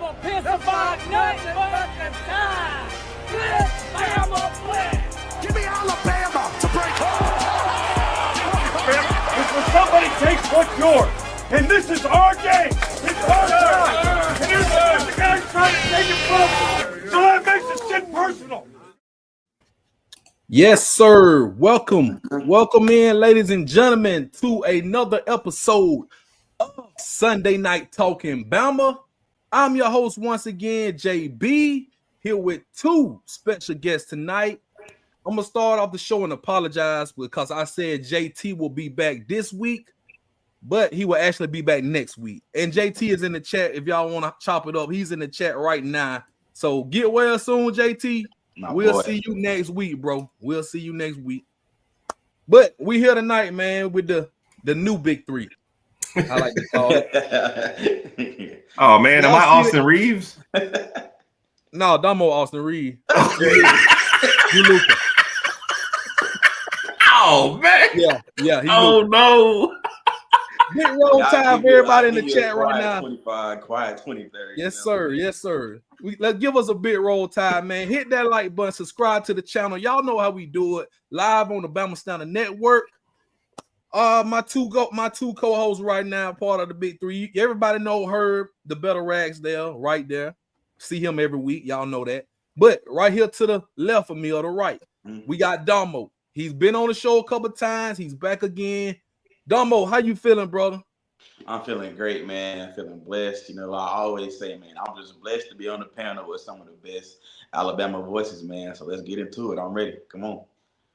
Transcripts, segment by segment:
Bama piss about nothing but the time. Let Bama win. Give me Alabama to break. It's when somebody takes what's yours, and this is our game. It's our time. And here's the guy's trying to take it from us. So that makes this shit personal. Yes, sir. Welcome in, ladies and gentlemen, to another episode of Sunday Night Talking Bama. I'm your host once again, JB, here with two special guests tonight. I'm going to start off the show and apologize because I said JT will be back this week, but he will actually be back next week. And JT is in the chat. If y'all want to chop it up, he's in the chat right now. So get well soon, JT. We'll see you next week, bro. We'll see you next week. But we here tonight, man, with the new big three. I like to call it. Oh, man, am I Austin Reeves? No, Damo Austin Reeves. You Luca. Oh, man. Yeah. Oh, no. Big roll time for everybody in the chat right now. 25, quiet 20, 30. Yes, sir. Yes, sir. Let's give us a big roll time, man. Hit that like button, subscribe to the channel. Y'all know how we do it. Live on the Bama Standard Network. My two co-hosts right now, part of the big three. Everybody know Herb, the better rags there, right there. See him every week. Y'all know that. But right here to the left of me or the right, we got Damo. He's been on the show a couple times. He's back again. Damo, how you feeling, brother? I'm feeling great, man. I'm feeling blessed. You know, I always say, man, I'm just blessed to be on the panel with some of the best Alabama voices, man. So let's get into it. I'm ready. Come on.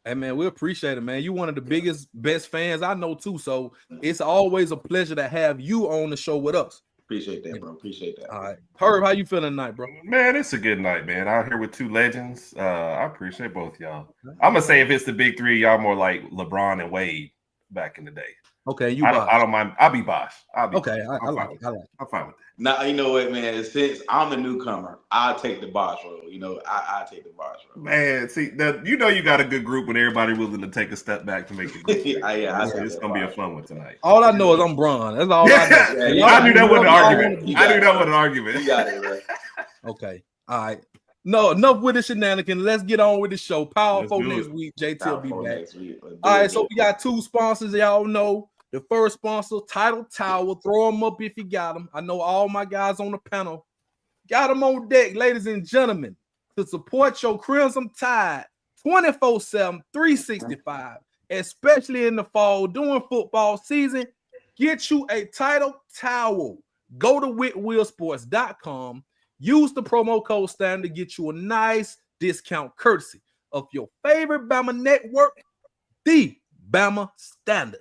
Hey, man, we appreciate it, man. You're one of the biggest, best fans I know, too. So it's always a pleasure to have you on the show with us. Appreciate that, bro. Appreciate that. All right. Herb, how you feeling tonight, bro? Man, it's a good night, man. Out here with two legends. I appreciate both y'all. I'm going to say if it's the big three, y'all more like LeBron and Wade back in the day. Okay, I don't mind. I'll be Bosh. Okay, I like it. I'm fine with that. Now, you know what, man? Since I'm the newcomer, I'll take the Bosh role. You know, I'll take the Bosh role. Man, see, you know you got a good group when everybody willing to take a step back to make it good. It's going to be a fun one tonight. All I know is I'm Bron. That's all I know. I knew that wasn't an argument. I knew that wasn't an argument. You got it, bro. Okay, all right. No, enough with the shenanigans. Let's get on with the show. Powerful next week. JT will be back. All right, so we got two sponsors. Y'all know. The first sponsor, Title Tower. Throw them up if you got them. I know all my guys on the panel got them on deck, ladies and gentlemen, to support your Crimson Tide 24/7, 365, especially in the fall during football season. Get you a Title Towel. Go to whitwillsports.com. Use the promo code STAND to get you a nice discount courtesy of your favorite Bama network, the Bama Standard.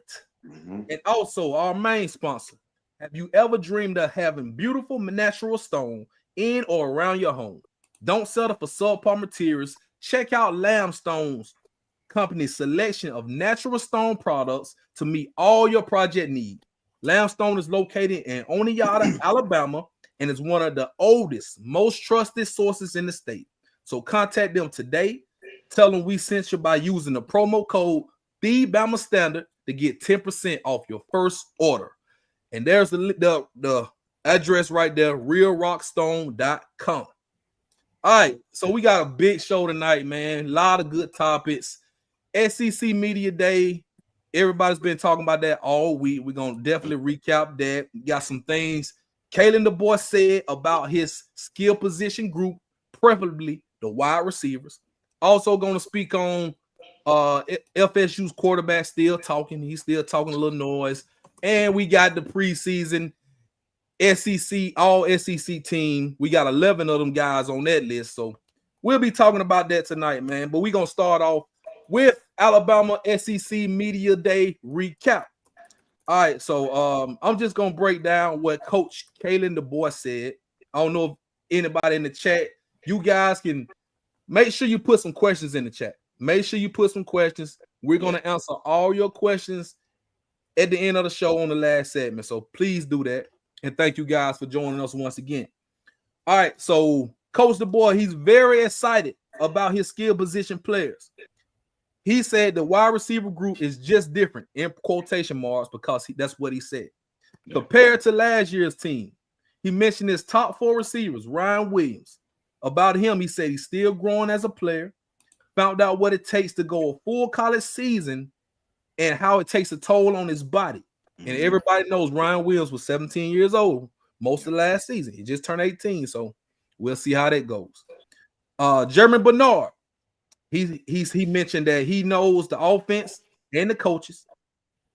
And also our main sponsor. Have you ever dreamed of having beautiful natural stone in or around your home? Don't settle for subpar materials. Check out Lambstone's company's selection of natural stone products to meet all your project needs. Lambstone is located in Oneonta, Alabama, and is one of the oldest, most trusted sources in the state. So contact them today. Tell them we sent you by using the promo code THEBAMA Standard to get 10% off your first order. And there's the address right there, realrockstone.com. All right, so we got a big show tonight, man. A lot of good topics. SEC Media Day. Everybody's been talking about that all week. We're going to definitely recap that. We got some things Kalen DeBoer said about his skill position group, preferably the wide receivers. Also going to speak on FSU's quarterback still talking. He's still talking a little noise. And we got the preseason SEC, all-SEC team. We got 11 of them guys on that list. So we'll be talking about that tonight, man. But we're going to start off with Alabama SEC Media Day recap. All right, so I'm just going to break down what Coach Kalen DeBoer said. I don't know if anybody in the chat, you guys can make sure you put some questions in the chat. Make sure you put some questions. We're going to answer all your questions at the end of the show on the last segment. So please do that. And thank you guys for joining us once again. All right, so Coach DeBoer, he's very excited about his skill position players. He said the wide receiver group is just different in quotation marks because that's what he said. Compared to last year's team, he mentioned his top 4 receivers, Ryan Williams. About him, he said he's still growing as a player, found out what it takes to go a full college season and how it takes a toll on his body. And everybody knows Ryan Williams was 17 years old most of last season. He just turned 18, so we'll see how that goes. Germie Bernard, he mentioned that he knows the offense and the coaches,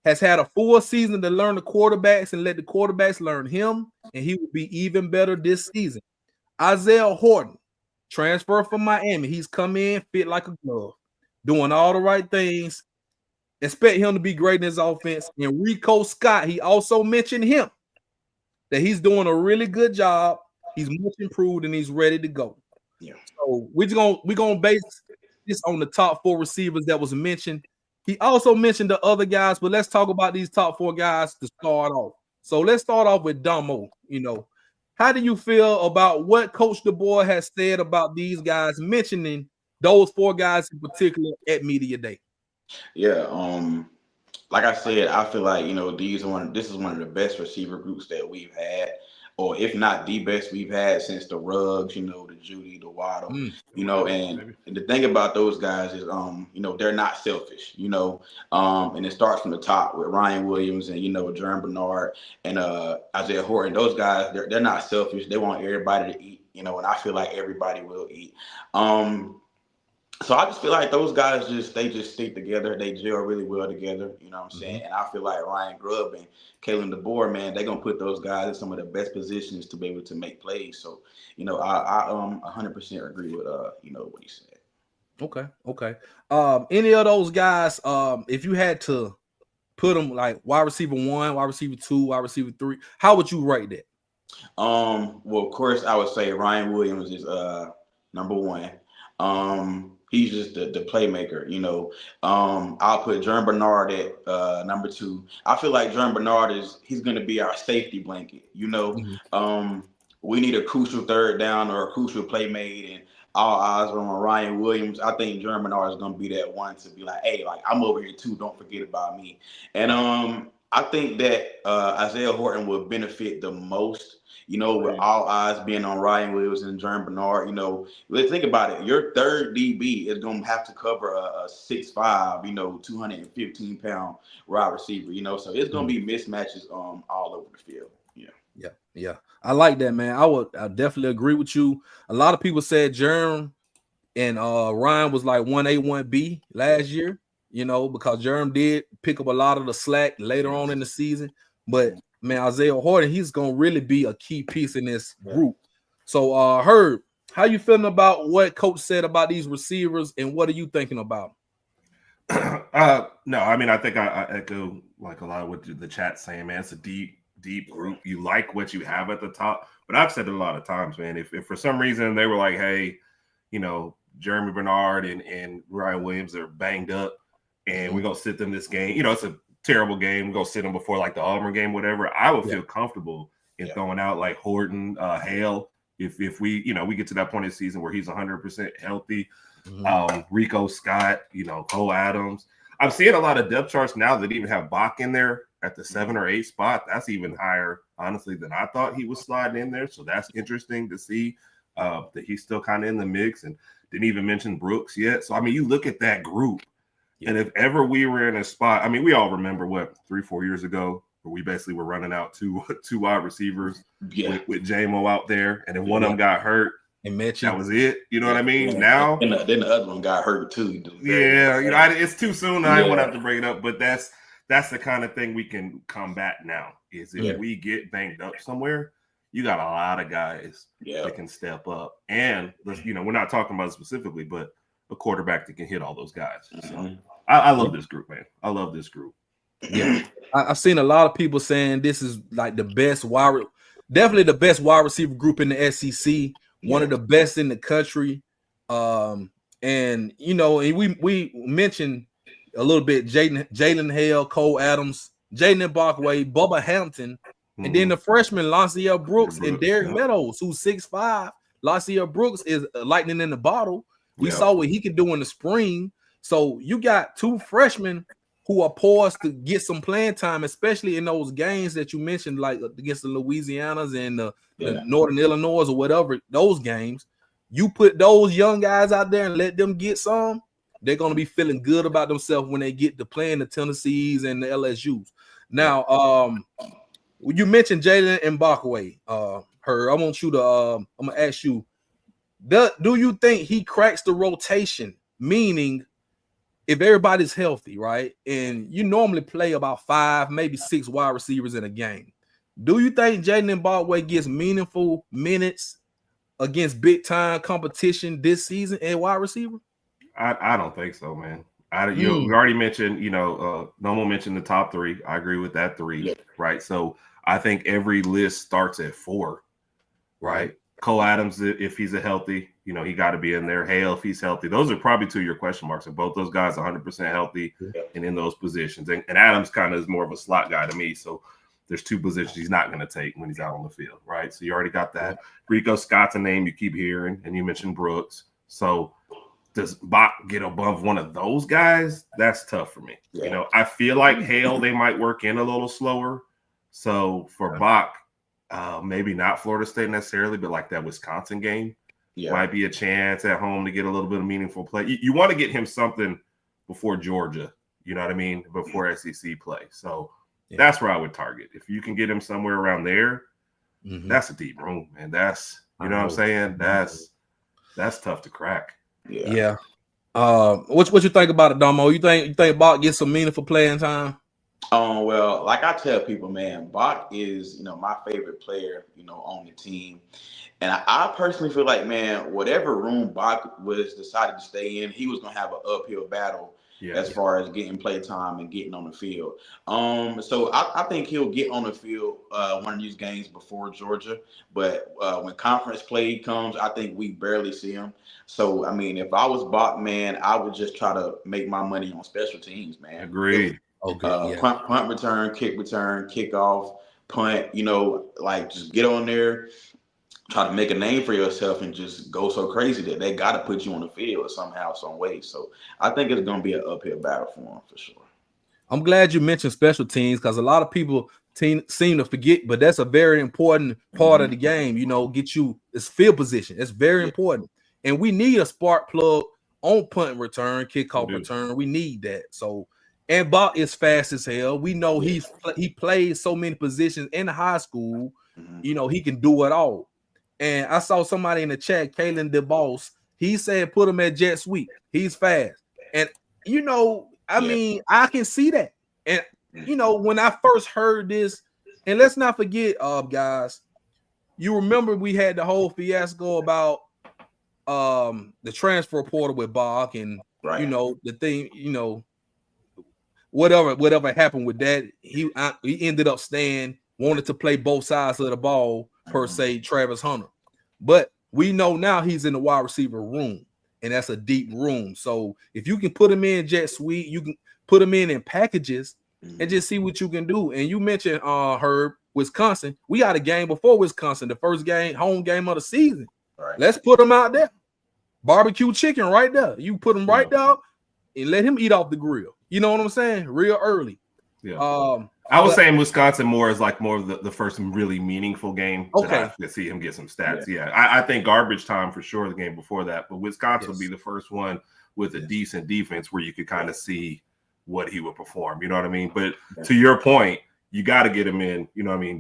has had a full season to learn the quarterbacks and let the quarterbacks learn him, and he will be even better this season. Isaiah Horton, transfer from Miami. He's come in, fit like a glove, doing all the right things. Expect him to be great in his offense. And Rico Scott, he also mentioned him, that he's doing a really good job. He's much improved and he's ready to go. Yeah. So we're gonna base this on the top 4 receivers that was mentioned. He also mentioned the other guys, but let's talk about these top 4 guys to start off. So let's start off with Damo. How do you feel about what Coach DeBoer has said about these guys, mentioning those 4 guys in particular at Media Day? Yeah, like I said, I feel like this is one of the best receiver groups that we've had, or if not the best we've had since the Ruggs, the Judy, the Waddle, and the thing about those guys is, they're not selfish, and it starts from the top with Ryan Williams and, Jaylen Bernard and Isaiah Horton. Those guys, they're not selfish. They want everybody to eat, and I feel like everybody will eat. So I just feel like those guys they just stick together. They gel really well together. You know what I'm saying? And I feel like Ryan Grubb and Kalen DeBoer, man, they're gonna put those guys in some of the best positions to be able to make plays. So, I 100% agree with what he said. Okay. Any of those guys, if you had to put them like wide receiver 1, wide receiver 2, wide receiver 3, how would you rate that? Well, of course, I would say Ryan Williams is number 1. He's just the playmaker, I'll put Jaylen Bernard at number 2. I feel like Jaylen Bernard he's going to be our safety blanket, We need a crucial third down or a crucial play made, and all eyes are on Ryan Williams. I think Jaylen Bernard is going to be that one to be like, hey, like I'm over here too. Don't forget about me. And I think that Isaiah Horton will benefit the most. With all eyes being on Ryan Williams and Jaylen Bernard, let's think about it. Your third DB is going to have to cover a 6'5", 215-pound wide receiver, so it's going to be mismatches all over the field. Yeah. I like that, man. I definitely agree with you. A lot of people said Germ and Ryan was like 1A, 1B last year, because Germ did pick up a lot of the slack later on in the season, but man, Isaiah Horton, he's going to really be a key piece in this group. So, Herb, how you feeling about what Coach said about these receivers, and what are you thinking about them? No, I mean, I think I echo like a lot of what the chat's saying, man. It's a deep group. You like what you have at the top, but I've said it a lot of times, man. If for some reason they were like, hey, Germie Bernard and Ryan Williams are banged up, and we're going to sit them this game, it's a terrible game, go sit him before like the Auburn game, whatever, I would feel comfortable in throwing out like Horton, Hale, if we we get to that point in the season where he's 100% healthy. Rico Scott, Cole Adams. I'm seeing a lot of depth charts now that even have Bach in there at the 7 or 8 spot. That's even higher, honestly, than I thought he was sliding in there. So that's interesting to see that he's still kind of in the mix, and didn't even mention Brooks yet. So I mean, you look at that group. And if ever we were in a spot, I mean, we all remember 3-4 years ago, where we basically were running out two wide receivers with J-Mo out there, and then one of them got hurt. And that was it. You know what I mean? Now, and then the other one got hurt too. It's too soon. I won't have to bring it up, but that's the kind of thing we can combat now. Is if we get banged up somewhere, you got a lot of guys that can step up, and we're not talking about it specifically, but a quarterback that can hit all those guys. So I love this group, man. I love this group. Yeah, I've seen a lot of people saying this is like the best definitely the best wide receiver group in the SEC, one of the best in the country. And we mentioned a little bit Jalen Hale, Cole Adams, Jaylen Mbakwe, Bubba Hampton, and then the freshman Lotzeir Brooks and Derek Meadows, who's 6'5". Lotzeir Brooks is lightning in the bottle. We saw what he could do in the spring. So you got 2 freshmen who are poised to get some playing time, especially in those games that you mentioned, like against the Louisianas and the Northern Illinois or whatever, those games. You put those young guys out there and let them get some, they're going to be feeling good about themselves when they get to playing the Tennessees and the LSUs. Now, you mentioned Jaylen Mbakwe. I want you to I'm going to ask you, do you think he cracks the rotation? Meaning, if everybody's healthy, right, and you normally play about 5, maybe 6 wide receivers in a game, do you think Jaylen Mbakwe gets meaningful minutes against big-time competition this season at wide receiver? I don't think so, man. You already mentioned, no one mentioned the top 3. I agree with that 3, right? So I think every list starts at 4, right? Cole Adams, if he's a healthy, he got to be in there. Hale, if he's healthy. Those are probably 2 of your question marks. If both those guys are 100% healthy and in those positions. And Adams kind of is more of a slot guy to me. So there's 2 positions he's not going to take when he's out on the field, right? So you already got that. Rico Scott's a name you keep hearing, and you mentioned Brooks. So does Bach get above one of those guys? That's tough for me. I feel like Hale, they might work in a little slower. So for Bach, maybe not Florida State necessarily, but like that Wisconsin game might be a chance at home to get a little bit of meaningful play. You want to get him something before Georgia, you know what I mean, before SEC play. So that's where I would target. If you can get him somewhere around there, that's a deep room, and that's what I'm saying. That's tough to crack. Yeah. What you think about it, Domo? You think Bach gets some meaningful playing time? Well, like I tell people, man, Bach is, my favorite player, on the team. And I personally feel like, man, whatever room Bach was decided to stay in, he was going to have an uphill battle as far as getting play time and getting on the field. So I think he'll get on the field one of these games before Georgia. But when conference play comes, I think we barely see him. So, I mean, if I was Bach, man, I would just try to make my money on special teams, man. Agreed. Punt return, kick return, kickoff, punt, just get on there, try to make a name for yourself and just go so crazy that they got to put you on the field somehow, some way. So I think it's going to be an uphill battle for them for sure. I'm glad you mentioned special teams because a lot of people seem to forget, but that's a very important part of the game. Get you it's field position. It's very important. And we need a spark plug on punt return, kickoff return. We need that. So, and Bach is fast as hell. We know he played so many positions in high school. He can do it all. And I saw somebody in the chat, Kalen DeBoer, he said put him at jet sweep. He's fast. And, mean, I can see that. And, when I first heard this, and let's not forget, guys, you remember we had the whole fiasco about the transfer portal with Bach and, the thing, whatever happened with that, he ended up staying, wanted to play both sides of the ball, per se, Travis Hunter. But we know now he's in the wide receiver room, and that's a deep room. So if you can put him in jet sweep, you can put him in packages and just see what you can do. And you mentioned Herb, Wisconsin. We got a game before Wisconsin, the first game, home game of the season. Right. Let's put him out there. Barbecue chicken right there. You put him right there and let him eat off the grill. You know what I'm saying? Real early. Yeah. I was saying Wisconsin more as like more of the first really meaningful game to see him get some stats. Yeah. I think garbage time for sure the game before that, but Wisconsin would be the first one with a decent defense where you could kind of see what he would perform. You know what I mean? But to your point, you got to get him in,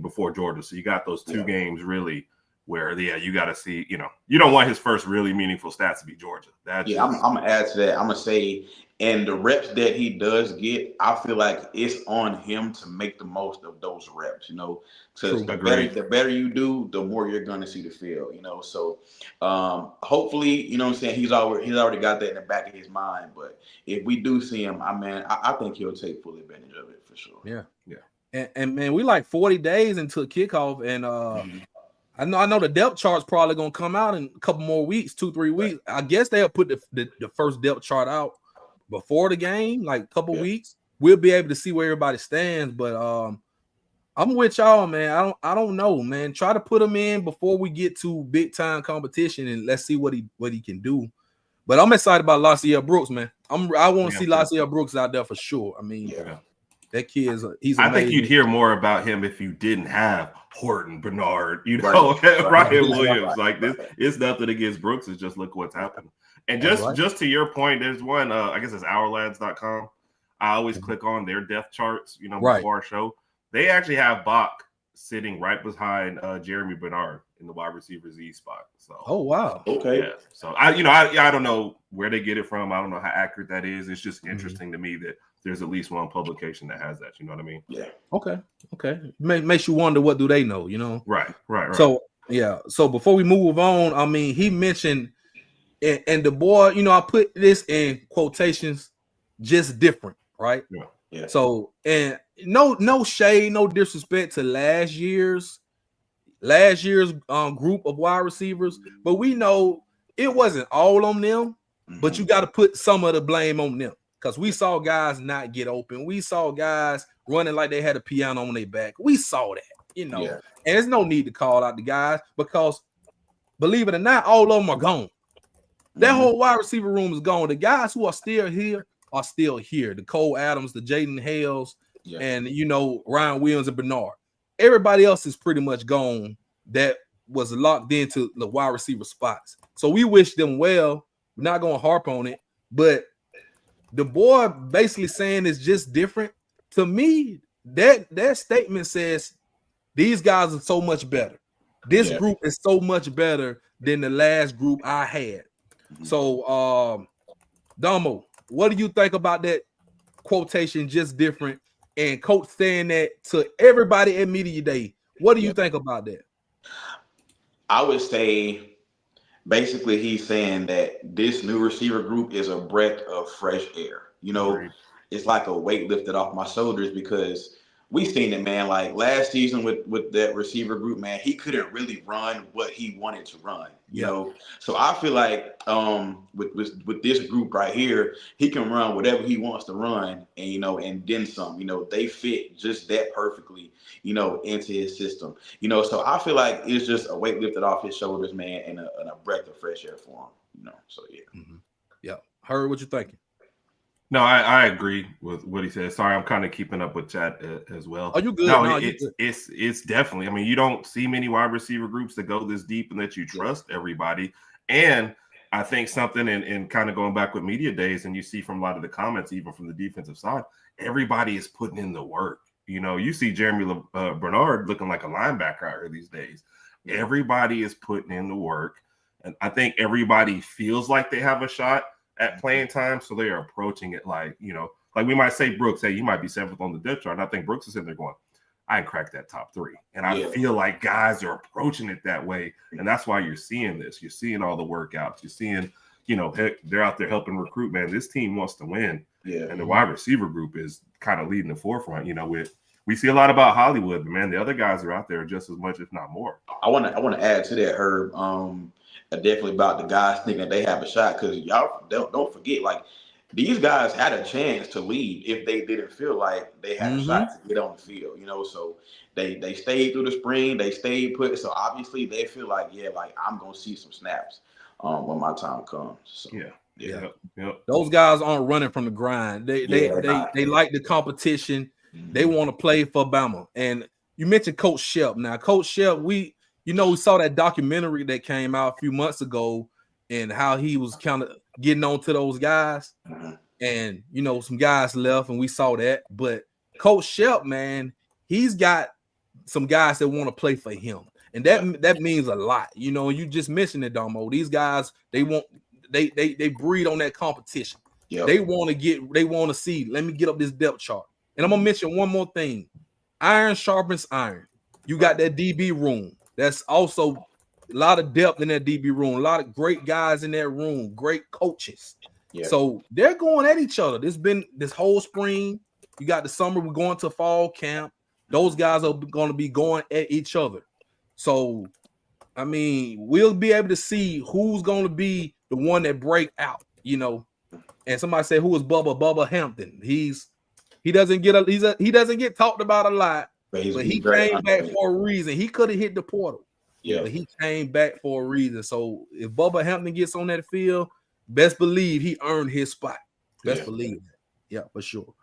before Georgia. So you got those 2 games really where, you got to see, you don't want his first really meaningful stats to be Georgia. I'm going to add to that. I'm going to say, and the reps that he does get, I feel like it's on him to make the most of those reps, because the better you do, the more you're going to see the field, So hopefully, he's already got that in the back of his mind. But if we do see him, I think he'll take full advantage of it for sure. Yeah. And man, we like 40 days until kickoff, and I know the depth chart's probably gonna come out in a couple more weeks, 2-3 weeks. I guess they'll put the first depth chart out before the game, like a couple weeks. We'll be able to see where everybody stands. But I'm with y'all, man. I don't know, man. Try to put him in before we get to big time competition, and let's see what he can do. But I'm excited about Lotzeir Brooks, man. I want to see Lotzeir Brooks out there for sure. I mean, that kid he's amazing. I think you'd hear more about him if you didn't have Horton, Bernard, Ryan Williams. Like this, it's nothing against Brooks. It's just look what's happened. And just to your point, there's one. I guess it's ourlads.com. I always click on their depth charts. Before our show, they actually have Bach sitting right behind Germie Bernard in the wide receiver Z spot. So, oh wow, okay. Yeah. So I don't know where they get it from. I don't know how accurate that is. It's just interesting to me that there's at least one publication that has that. You know what I mean? Yeah. Okay. Makes you wonder what do they know? Right. So yeah. So before we move on, I mean, he mentioned and the boy, I put this in quotations, just different, right? Yeah. So and no shade, no disrespect to last year's group of wide receivers, but we know it wasn't all on them, but you got to put some of the blame on them because we saw guys not get open. We saw guys running like they had a piano on their back. We saw that, and there's no need to call out the guys because believe it or not, all of them are gone. That whole wide receiver room is gone. The guys who are still here are still here. The Cole Adams, the Jaeden Hales, and Ryan Williams and Bernard. Everybody else is pretty much gone that was locked into the wide receiver spots. So we wish them well. We're not going to harp on it, but the boy basically saying it's just different. To me, that statement says these guys are so much better. This group is so much better than the last group I had. So, Damo, what do you think about that quotation, just different? And coach saying that to everybody at Media Day. What do you think about that? I would say basically he's saying that this new receiver group is a breath of fresh air. It's like a weight lifted off my shoulders because we seen it, man. Like last season with that receiver group, man, he couldn't really run what he wanted to run. So I feel like with this group right here, he can run whatever he wants to run, and and then some. They fit just that perfectly, into his system. So I feel like it's just a weight lifted off his shoulders, man, and a breath of fresh air for him. So yeah. Heard what you're thinking. No, I agree with what he said. Sorry, I'm kind of keeping up with chat as well. Are you good? No, it's definitely. I mean, you don't see many wide receiver groups that go this deep and that you trust everybody. And I think something in kind of going back with media days, and you see from a lot of the comments, even from the defensive side, everybody is putting in the work. You see Germie Bernard looking like a linebacker out here these days. Everybody is putting in the work, and I think everybody feels like they have a shot at playing time, so they are approaching it like we might say Brooks, hey, you might be seventh on the depth chart, and I think Brooks is in there going, I can crack that top three, and I feel like guys are approaching it that way, and that's why you're seeing this. You're seeing all the workouts. You're seeing, they're out there helping recruit. Man, this team wants to win, and the wide receiver group is kind of leading the forefront. We see a lot about Hollywood, but man, the other guys are out there just as much, if not more. I want to add to that, Herb. Definitely about the guys thinking that they have a shot, because y'all don't forget, like these guys had a chance to leave if they didn't feel like they had a shot to get on the field, So they stayed through the spring, they stayed put. So obviously they feel like I'm gonna see some snaps when my time comes. So, yeah. Those guys aren't running from the grind. They like the competition. They want to play for Bama. And you mentioned Coach Shep. Now, Coach Shep, we saw that documentary that came out a few months ago and how he was kind of getting on to those guys. And, some guys left and we saw that. But Coach Shep, man, he's got some guys that want to play for him. And that means a lot. You just mentioned it, Damo. These guys, they breed on that competition. Yep. They want to see, let me get up this depth chart. And I'm going to mention one more thing. Iron sharpens iron. You got that DB room. That's also a lot of depth in that DB room. A lot of great guys in that room. Great coaches. Yeah. So they're going at each other. This whole spring. You got the summer. We're going to fall camp. Those guys are going to be going at each other. So, I mean, we'll be able to see who's going to be the one that break out, And somebody said, who is Bubba Hampton? He doesn't get talked about a lot. But he came back for a reason. He could have hit the portal. But he came back for a reason. So if Bubba Hampton gets on that field, best believe he earned his spot. Best believe that. Yeah, for sure.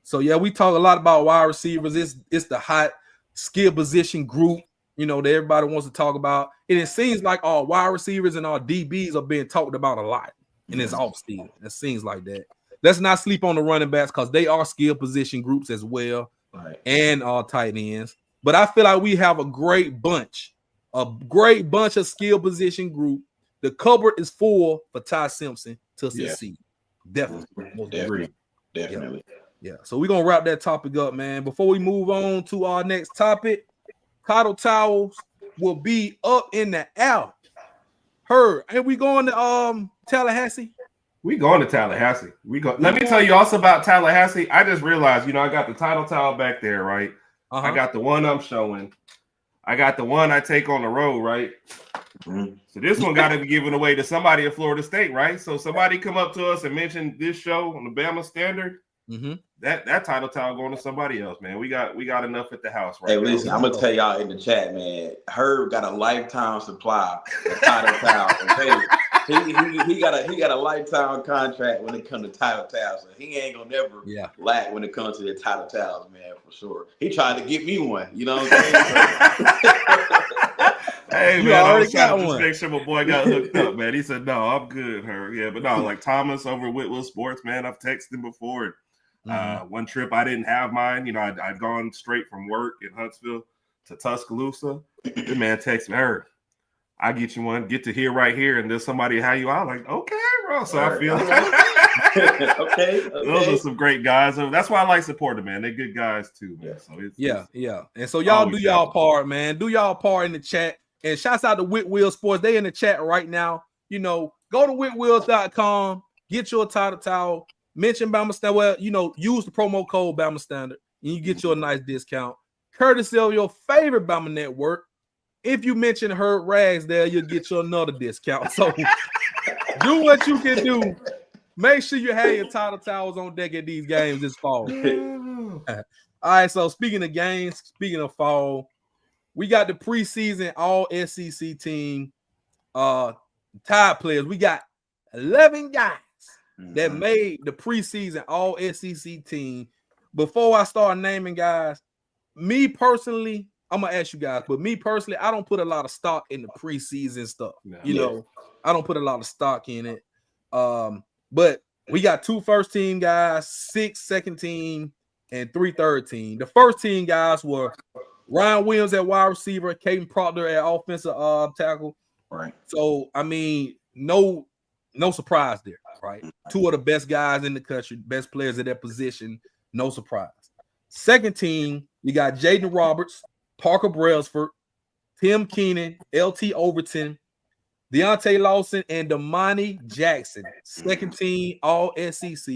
So yeah, we talk a lot about wide receivers. It's the hot skill position group, you know, that everybody wants to talk about. And it seems like our wide receivers and our DBs are being talked about a lot in this offseason. It seems like that. Let's not sleep on the running backs because they are skill position groups as well, and our tight ends. But I feel like we have a great bunch of skill position group. The cupboard is full for Ty Simpson to succeed. Definitely. Yeah. So we're gonna wrap that topic up, man. Before we move on to our next topic, Title Towels will be up in the air. And we going to Tallahassee? We going to Tallahassee. Let me tell you also about Tallahassee. I just realized, I got the title towel back there, right? I got the one I'm showing. I got the one I take on the road, right? So this one got to be given away to somebody at Florida State, right? So somebody come up to us and mention this show on the Bama Standard. That title towel going to somebody else, man. We got enough at the house, right? Hey, listen, I'm gonna tell y'all in the chat, man. Herb got a lifetime supply of title towels. He got a lifetime contract when it comes to title towels. So he ain't gonna never lack when it comes to the title towels, man, for sure. He tried to get me one. You know what I'm saying? Hey, man, I was trying to just make sure my boy got hooked up, man. He said, no, I'm good, Herb. Yeah, but no, like Thomas over at Whitwell Sports, man, I've texted him before. One trip I didn't have mine. I'd gone straight from work in Huntsville to Tuscaloosa. The man texted me, Herb, I get you one, get to here right here, and there's somebody how you out. Like, okay, bro. So I feel okay. Those are some great guys. That's why I like supporting them, man. They're good guys too, man. So it's And so y'all do y'all part, man. Do y'all part in the chat. And shouts out to Whitwell Sports. They in the chat right now. Go to whitwills.com, get your title towel, mention Bama Standard. Well, use the promo code Bama Standard, and you get you a nice discount. Courtesy of your favorite Bama network. If you mention Herb Rags there, you'll get you another discount. So do what you can do. Make sure you have your title towels on deck at these games this fall. All right, so speaking of games, speaking of fall, we got the preseason All-SEC team tide players. We got 11 guys that made the preseason All-SEC team. Before I start naming guys, me personally, I'm going to ask you guys, but me personally, I don't put a lot of stock in the preseason stuff. I don't put a lot of stock in it. But we got 2 first-team guys, 6 second-team, and 3 third-team. The first-team guys were Ryan Williams at wide receiver, Kadyn Proctor at offensive tackle. Right. So, I mean, no surprise there, right? 2 of the best guys in the country, best players at their position, no surprise. Second team, you got Jaeden Roberts, Parker Brailsford, Tim Keenan, LT Overton, Deontay Lawson, and Damani Jackson. Second team, All-SEC.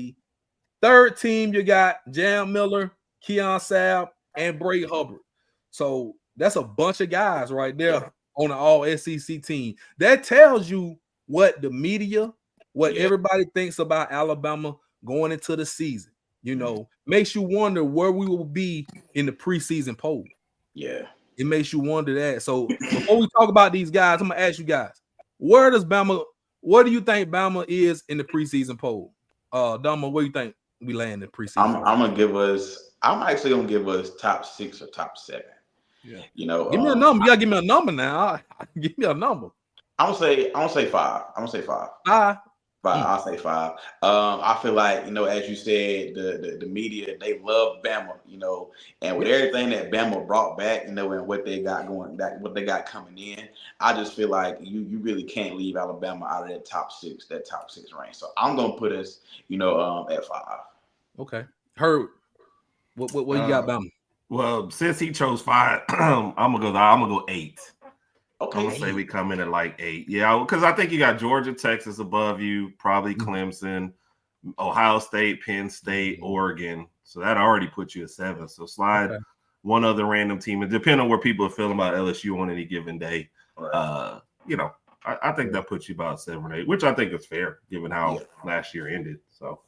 Third team, you got Jam Miller, Keon Sabb, and Bray Hubbard. So that's a bunch of guys right there on the All-SEC team. That tells you what the media, what everybody thinks about Alabama going into the season. Makes you wonder where we will be in the preseason poll. Yeah. It makes you wonder that. So before we talk about these guys, I'm going to ask you guys, where do you think Bama is in the preseason poll? Dama, where do you think we land in the preseason? I'm actually going to give us top 6 or top 7. Yeah. Give me a number. You got to give me a number now. Give me a number. I'm gonna say 5. I'm gonna say 5. 5. I'll say 5. I feel like, as you said, the media, they love Bama, and with everything that Bama brought back, and what they got what they got coming in, I just feel like you really can't leave Alabama out of that top 6 range. So I'm gonna put us, at 5. Okay. Herb, what you got, Bama? Well, since he chose 5, I'm gonna go 8. Okay. I'm gonna say we come in at like 8. Yeah, because I think you got Georgia, Texas above you, probably Clemson, Ohio State, Penn State, Oregon. So that already puts you at 7. So slide one other random team, and depending on where people are feeling about LSU on any given day, I think that puts you about 7 or 8, which I think is fair given how last year ended. So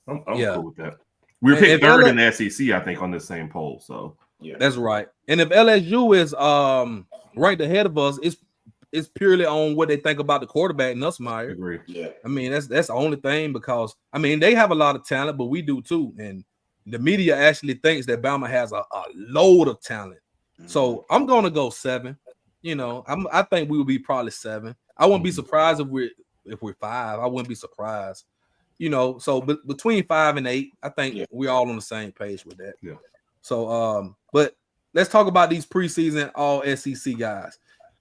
I'm cool with that. We were picked 3rd in the SEC, I think, on this same poll. So that's right. And if LSU is ranked ahead of us, it's it's purely on what they think about the quarterback, Nussmeier. Agree. Yeah. I mean, that's the only thing because I mean they have a lot of talent, but we do too. And the media actually thinks that Bama has a load of talent. So I'm gonna go 7. You know, I think we will be probably 7. I wouldn't be surprised if we're 5. I wouldn't be surprised. You know, so between 5 and 8, I think we're all on the same page with that. Yeah. So but let's talk about these preseason All-SEC guys.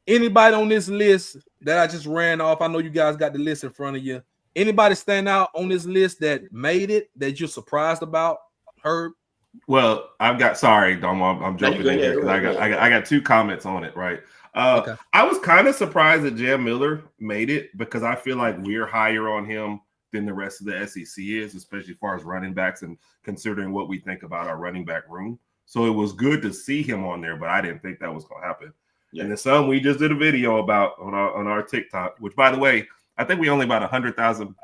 Anybody on this list that I just ran off? I know you guys got the list in front of you. Anybody stand out on this list that made it that you're surprised about? Herb? Well, I've got Dom, I'm jumping in here because I got 2 comments on it, right? Okay. I was kind of surprised that Jam Miller made it because I feel like we're higher on him than the rest of the SEC is, especially as far as running backs and considering what we think about our running back room. So it was good to see him on there, but I didn't think that was going to happen. Yeah. And the son we just did a video about on our TikTok, which by the way, I think we only about 100,000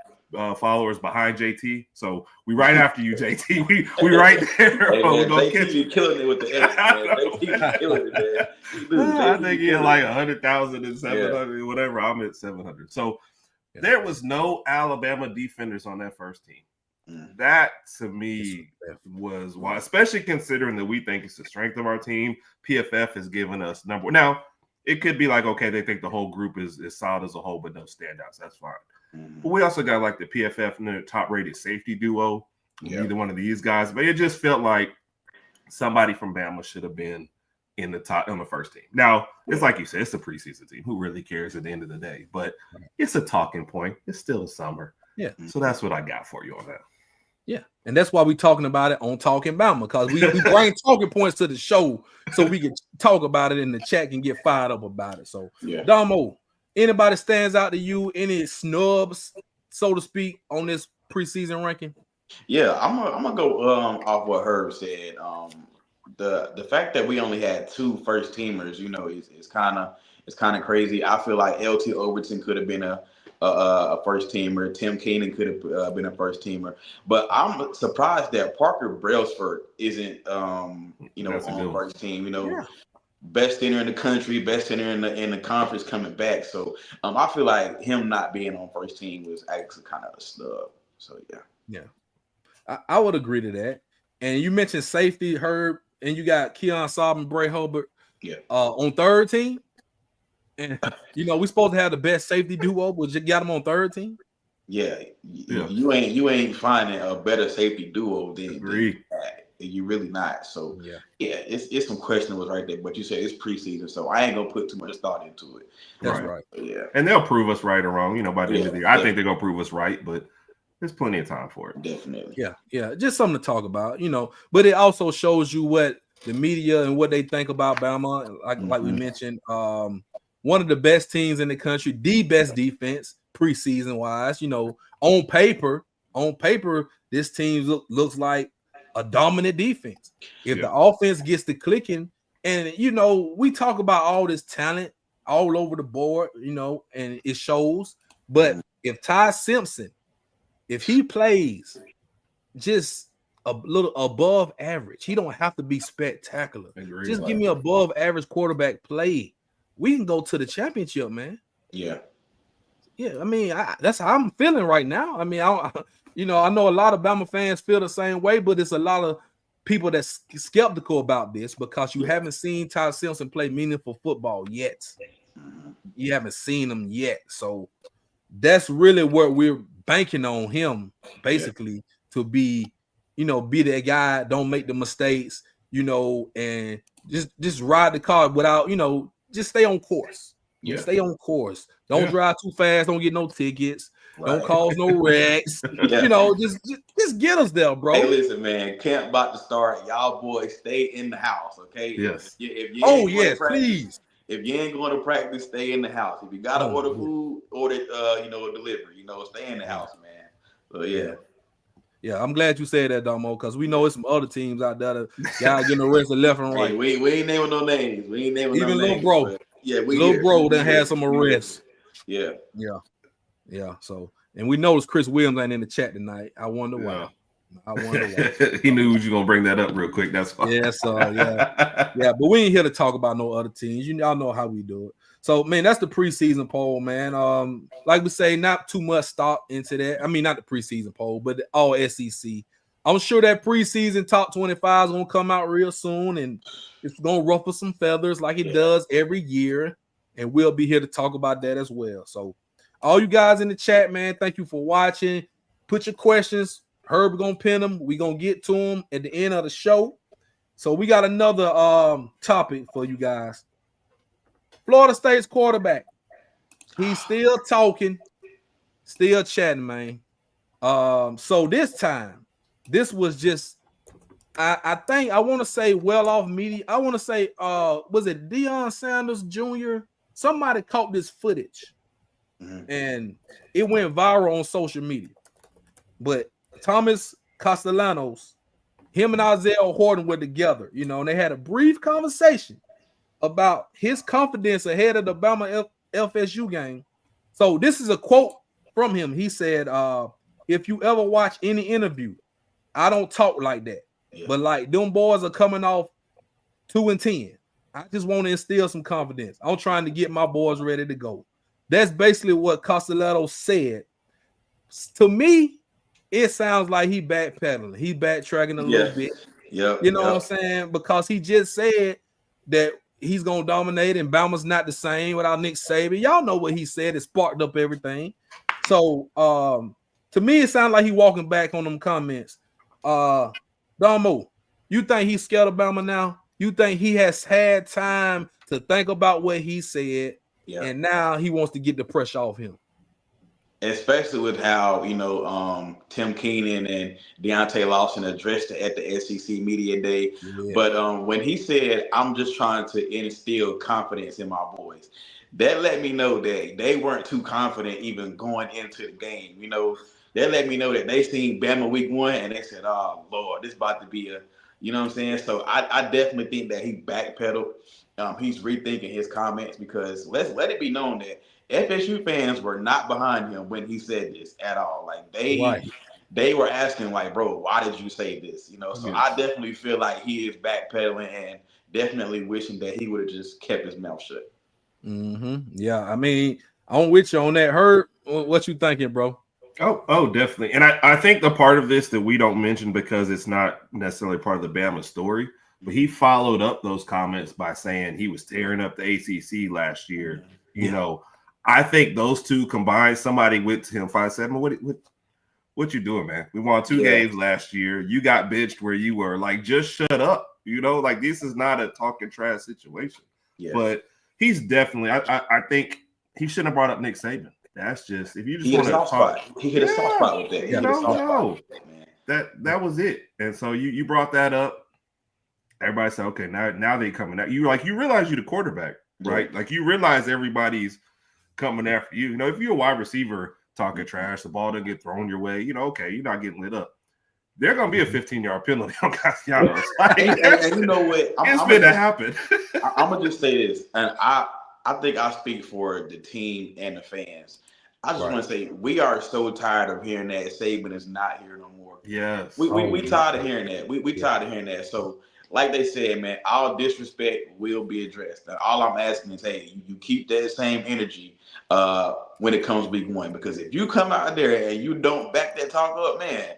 followers behind JT. So we right after you, JT. We right there. Hey, man, JT keep killing it with the edit, man. They keep killing it, man. I think he had like 100,000 and 700, whatever. I'm at 700. So there was no Alabama defenders on that first team. That to me was why, especially considering that we think it's the strength of our team. PFF has given us number. Now it could be like, okay, they think the whole group is solid as a whole, but no standouts. That's fine. But we also got like the PFF and the top rated safety duo. Either one of these guys, but it just felt like somebody from Bama should have been in the top on the first team. Now it's like you said, it's a preseason team. Who really cares at the end of the day? But it's a talking point. It's still a summer. Yeah. So that's what I got for you on that. Yeah, and that's why we're talking about it on Talking Bama, because we bring talking points to the show so we can talk about it in the chat and get fired up about it. So, Damo, anybody stands out to you? Any snubs, so to speak, on this preseason ranking? Yeah, I'm gonna go off what Herb said. The fact that we only had 2 first teamers, you know, is kind of crazy. I feel like LT Overton could have been a first teamer. Tim Keenan could have been a first teamer, but I'm surprised that Parker Brailsford isn't, on first team. You know, best center in the country, best center in the conference coming back. So I feel like him not being on first team was actually kind of a snub. So yeah, I would agree to that. And you mentioned safety, Herb, and you got Keon Saab and Bray Hobart, on third team. And you know, we're supposed to have the best safety duo, but you got them on third team. Yeah. You ain't finding a better safety duo than that. You really not. So it's some questionables right there. But you said it's preseason, so I ain't gonna put too much thought into it. That's right. Yeah. And they'll prove us right or wrong, you know, by the end of the year. I think they're gonna prove us right, but there's plenty of time for it. Definitely. Yeah. Just something to talk about, you know. But it also shows you what the media and what they think about Bama. Like we mentioned, one of the best teams in the country, the best defense preseason wise. You know, on paper, this team looks like a dominant defense. If the offense gets to clicking, and you know, we talk about all this talent all over the board, you know, and it shows. But if Ty Simpson, if he plays just a little above average, he don't have to be spectacular. Just give me above average quarterback play. We can go to the championship, man. Yeah. I mean, that's how I'm feeling right now. I mean, I know a lot of Bama fans feel the same way, but it's a lot of people that's skeptical about this because you haven't seen Ty Simpson play meaningful football yet. You haven't seen him yet. So that's really what we're banking on him, basically, to be that guy, don't make the mistakes, you know, and just ride the car without, you know, just stay on course. Stay on course. Don't drive too fast. Don't get no tickets. Don't cause no wrecks. You know, just get us there, bro. Hey, listen, man. Camp about to start. Y'all boys stay in the house, okay? Yes. Please. If you ain't going to practice, stay in the house. If you gotta order food, order delivery. You know, stay in the house, man. So yeah, I'm glad you said that, Domo, because we know it's some other teams out there that y'all getting arrested left and right. Hey, we ain't naming no names. Even little bro. Little bro done had some arrests. Yeah. So, and we noticed Chris Williams ain't in the chat tonight. I wonder why. He knew you gonna bring that up real quick. That's fine. But we ain't here to talk about no other teams. You all know how we do it. So, man, that's the preseason poll, man. Like we say, not too much stock into that. I mean, not the preseason poll, but the all SEC. I'm sure that preseason top 25 is going to come out real soon, and it's going to ruffle some feathers like it does every year, and we'll be here to talk about that as well. So, all you guys in the chat, man, thank you for watching. Put your questions. Herb going to pin them. We're going to get to them at the end of the show. So, we got another topic for you guys. Florida State's quarterback. He's still talking, still chatting, man. So this time, this was just, I think I want to say well off media. I want to say, was it Deion Sanders Jr.? Somebody caught this footage, and it went viral on social media. But Thomas Castellanos, him and Isaiah Horton were together, you know, and they had a brief conversation about his confidence ahead of the Bama FSU game. So this is a quote from him. He said, if you ever watch any interview, I don't talk like that. But like them boys are coming off 2-10. I just want to instill some confidence. I'm trying to get my boys ready to go. That's basically what Castellanos said. To me, it sounds like he backpedaling. He backtracking a little bit. You know what I'm saying? Because he just said that he's going to dominate, and Bama's not the same without Nick Saban. Y'all know what he said. It sparked up everything. So, to me, it sounds like he walking back on them comments. Damo, you think he's scared of Bama now? You think he has had time to think about what he said, and now he wants to get the pressure off him? Especially with how, you know, Tim Keenan and Deontay Lawson addressed it at the SEC Media Day. But when he said, I'm just trying to instill confidence in my boys, that let me know that they weren't too confident even going into the game. You know, that let me know that they seen Bama week 1 and they said, oh, Lord, this about to be a, you know what I'm saying? So I definitely think that he backpedaled. He's rethinking his comments, because let it be known that FSU fans were not behind him when he said this at all. Like they were asking, like, bro, why did you say this? You know, so I definitely feel like he is backpedaling and definitely wishing that he would have just kept his mouth shut. Yeah, I mean, I'm with you on that. Herb, what you thinking, bro? Oh, definitely. And I think the part of this that we don't mention because it's not necessarily part of the Bama story, but he followed up those comments by saying he was tearing up the ACC last year. You know, I think those two combined, somebody went to him 5-7. What you doing, man? We won 2 games last year. You got benched where you were. Like, just shut up. You know, like, this is not a talking trash situation. But he's definitely, I think he shouldn't have brought up Nick Saban. That's just, if you just want to talk. He hit a soft spot with that. That was it. And so you brought that up. Everybody said, okay, now they coming out. You realize you're the quarterback, right? Like, you realize everybody's coming after you. You know, if you're a wide receiver talking trash, the ball doesn't get thrown your way, you know, okay, you're not getting lit up. They're going to be a 15-yard penalty on Castellanos. And you know what? It's going to happen. I'm going to just say this, and I think I speak for the team and the fans. I just want to say we are so tired of hearing that Saban is not here no more. Yes. We tired of hearing that. We tired of hearing that. So, like they said, man, all disrespect will be addressed. All I'm asking is, hey, you keep that same energy when it comes week 1. Because if you come out there and you don't back that talk up, man,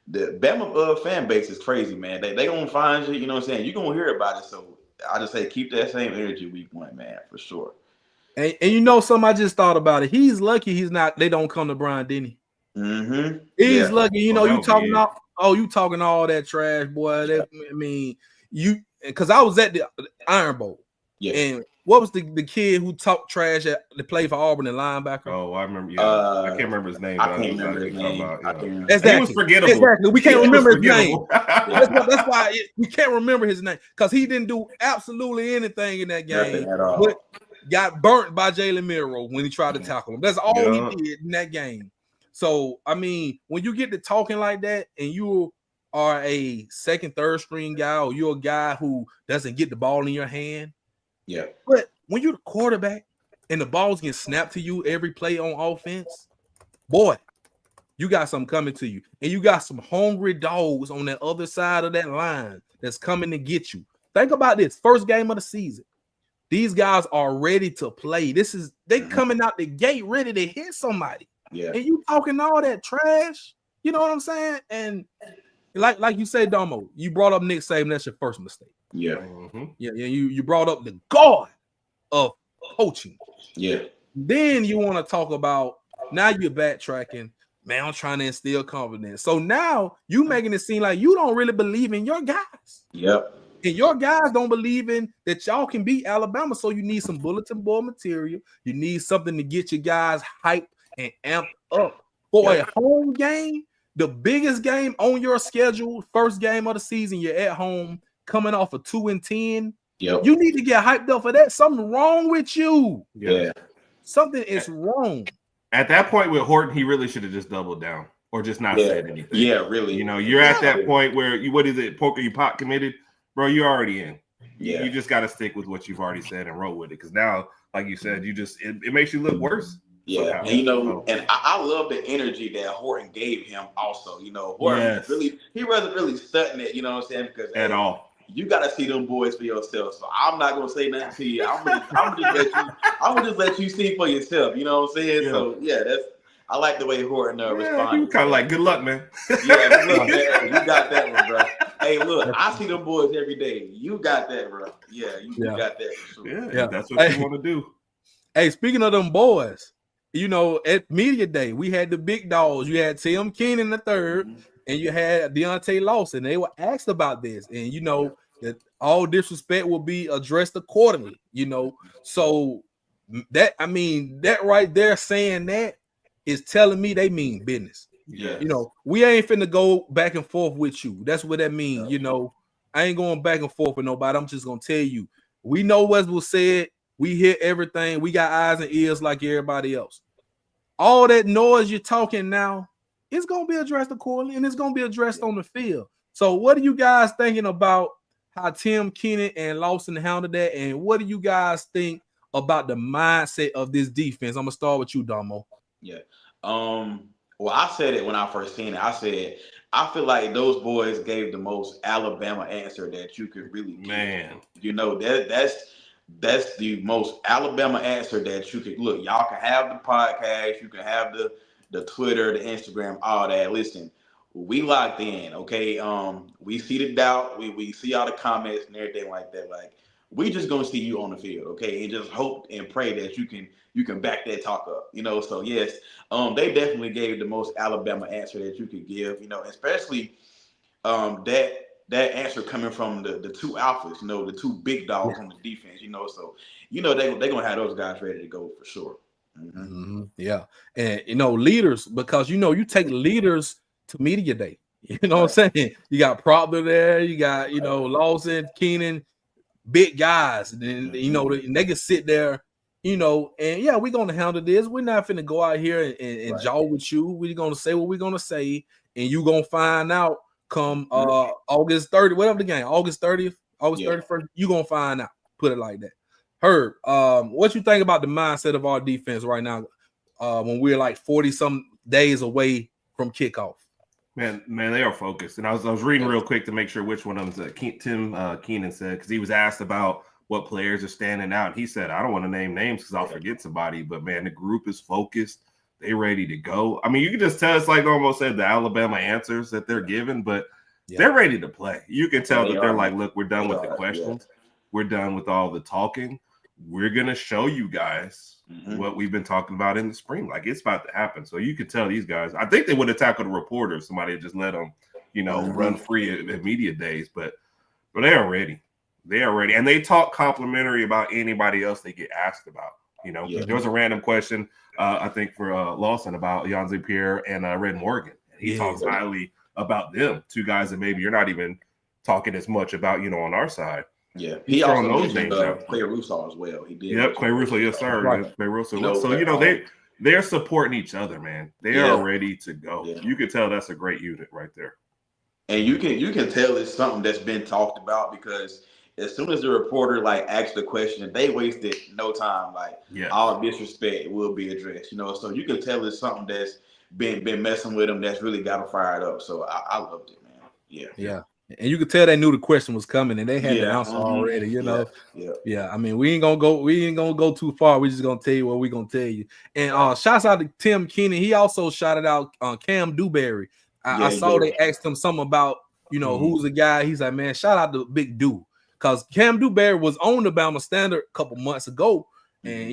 the Bama fan base is crazy, man. They gonna find you, you know what I'm saying? You're gonna hear about it. So I just say keep that same energy week 1, man, for sure. And you know something, I just thought about it. He's lucky they don't come to Brian Denny. He's lucky, you know, you talking all that trash, boy. I mean, because I was at the Iron Bowl. And what was the kid who talked trash to play for Auburn and linebacker? Oh, I remember. I can't remember his name. I can't remember his name. Exactly. He was forgettable. Exactly. We can't remember his name. That's why we can't remember his name, because he didn't do absolutely anything in that game. But got burnt by Jalen Miro when he tried to tackle him. That's all he did in that game. So, I mean, when you get to talking like that and you are a second, third string guy, or you're a guy who doesn't get the ball in your hand. But when you're the quarterback and the balls get snapped to you every play on offense, boy, you got something coming to you. And you got some hungry dogs on that other side of that line that's coming to get you. Think about this. First game of the season. These guys are ready to play. They coming out the gate ready to hit somebody. Yeah. And you talking all that trash. You know what I'm saying? And like you said, Domo, you brought up Nick Saban. That's your first mistake. Yeah. Mm-hmm. Yeah. You brought up the god of coaching. Yeah. Then you want to talk about now you're backtracking. Man, I'm trying to instill confidence. So now you making it seem like you don't really believe in your guys. Yep. And your guys don't believe in that y'all can beat Alabama. So you need some bulletin board material. You need something to get your guys hyped and amped up for a home game. The biggest game on your schedule, first game of the season, you're at home, coming off a 2-10. Yep. You need to get hyped up for that. Something wrong with you. Yeah. Something is wrong. At that point with Horton, he really should have just doubled down or just not said anything. Yeah, really. You know, you're at that point where what is it, poker you pot committed, bro? You're already in. Yeah. You just got to stick with what you've already said and roll with it. Because now, like you said, it makes you look worse. Yeah, and and I love the energy that Horton gave him. Also, Horton he wasn't really stunting it. You know what I'm saying? Because at all. You gotta see them boys for yourself. So I'm not gonna say nothing to you. I'm gonna just let you see for yourself. You know what I'm saying? Yeah. So I like the way Horton responded. You kind of like, good luck, man. Yeah, look, man, you got that one, bro. Hey, look, I see them boys every day. You got that, bro. Yeah, you got that. For sure. Yeah, that's what you want to do. Hey, speaking of them boys, at media day, we had the big dogs. You had Tim Keenan III, and you had Deontay Lawson. They were asked about this, and that all disrespect will be addressed accordingly. So that right there saying that is telling me they mean business. Yeah. We ain't finna go back and forth with you. That's what that means. I ain't going back and forth with nobody. I'm just gonna tell you, we know what was said. We hear everything. We got eyes and ears like everybody else. All that noise you're talking now, it's gonna be addressed accordingly, and it's gonna be addressed on the field. So, what are you guys thinking about how Tim Keenan and Lawson handled that, and what do you guys think about the mindset of this defense? I'm gonna start with you, Damo. Yeah. Well, I said it when I first seen it. I said I feel like those boys gave the most Alabama answer that you could really give. Man. That's the most Alabama answer that you could look. Y'all can have the podcast, you can have the Twitter, the Instagram, all that. Listen, we locked in, okay? We see the doubt, we see all the comments and everything like that. Like, we just gonna see you on the field, okay? And just hope and pray that you can back that talk up, So yes, they definitely gave the most Alabama answer that you could give, especially that answer coming from the two alphas, the two big dogs on the defense, So they're gonna have those guys ready to go for sure. Mm-hmm. Mm-hmm. Yeah, and leaders, because you take leaders to media day. You know what I'm saying? You got Proctor there, you got Lawson, Keenan, big guys. And they can sit there, and we're gonna handle this. We're not finna go out here and jaw with you. We're gonna say what we're gonna say, and you gonna find out come August 30th, whatever the game, August 30th, August 31st, you gonna find out. Put it like that. Herb, what you think about the mindset of our defense right now when we're like 40-some days away from kickoff? Man, they are focused. And I was reading real quick to make sure which one of them Tim Keenan said, because he was asked about what players are standing out. He said, I don't want to name names because I'll forget somebody, but man, the group is focused. They ready to go. I mean, you can just tell it's like almost said the Alabama answers that they're giving, but they're ready to play. You can tell that they're like, look, we're done with the questions. We're done with all the talking. We're going to show you guys what we've been talking about in the spring. Like, it's about to happen. So you can tell these guys, I think they would have tackled a reporter if somebody had just let them, run free at media days, but they are ready. They are ready. And they talk complimentary about anybody else they get asked about. There was a random question, I think, for Lawson about Yanzi Pierre and Red Morgan. He talks highly about them, two guys that maybe you're not even talking as much about, on our side. Yeah, he also mentioned Clay Russo as well. He did. Yep, Clay Russo, yes, sir. Right. Clay Russo. They're supporting each other, man. They are ready to go. Yeah. You can tell that's a great unit right there. And you can tell it's something that's been talked about, because as soon as the reporter asked the question, they wasted no time. All disrespect will be addressed. So you can tell it's something that's been messing with them, that's really got them fired up. So I loved it, man. Yeah. And you could tell they knew the question was coming, and they had the answer already. You know, I mean, we ain't gonna go too far. We just gonna tell you what we gonna tell you. And shouts out to Tim Keenan. He also shouted out Cam Dewberry. I saw they asked him something about who's the guy. He's like, man, shout out to Big Dew, because Cam Dewberry was on the Bama Standard a couple months ago, and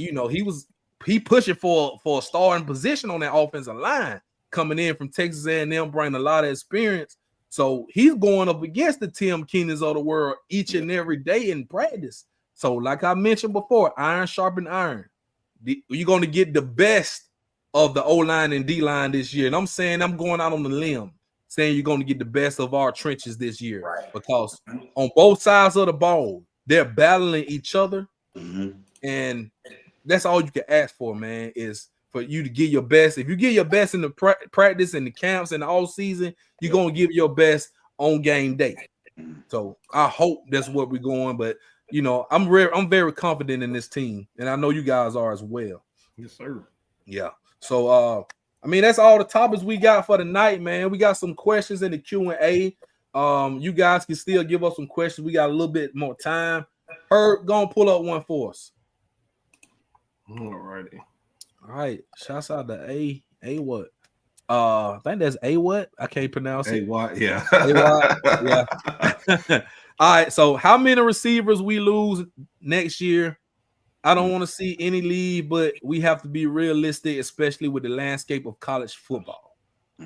he pushing for a starting position on that offensive line, coming in from Texas A&M, bringing a lot of experience. So he's going up against the Tim Keenans of the world each and every day in practice. So like I mentioned before, iron sharpen iron. You're going to get the best of the O-line and D-line this year. And I'm saying I'm going out on the limb, saying you're going to get the best of our trenches this year. Right. Because on both sides of the ball, they're battling each other. And that's all you can ask for, man, is for you to give your best. If you give your best in the practice and the camps and the all season, you're going to give your best on game day. So I hope that's what we're going. But, I'm very confident in this team, and I know you guys are as well. Yes, sir. Yeah. So, that's all the topics we got for the night, man. We got some questions in the Q&A. You guys can still give us some questions. We got a little bit more time. Herb, go and pull up one for us. All righty. All right. Shouts out to A what? I think that's A what? I can't pronounce it. A what? Yeah. A what? Yeah. All right. So how many receivers we lose next year? I don't want to see any leave, but we have to be realistic, especially with the landscape of college football.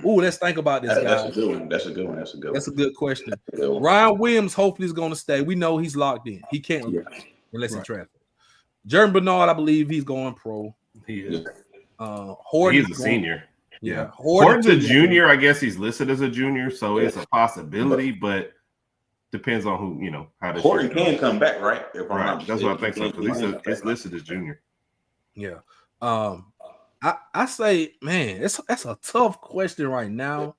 Ooh, let's think about this, guys. That's a good one. That's a good question. Ryan Williams hopefully is going to stay. We know he's locked in. He can't leave unless he transfers. Germie Bernard, I believe he's going pro. He is. Horton, he's a senior. Yeah. Horton's a junior. I guess he's listed as a junior, so it's a possibility, but depends on who, how this Horton can come back, right? Right. That's what I think so, because it's listed as junior. Yeah. I say, man, that's a tough question right now.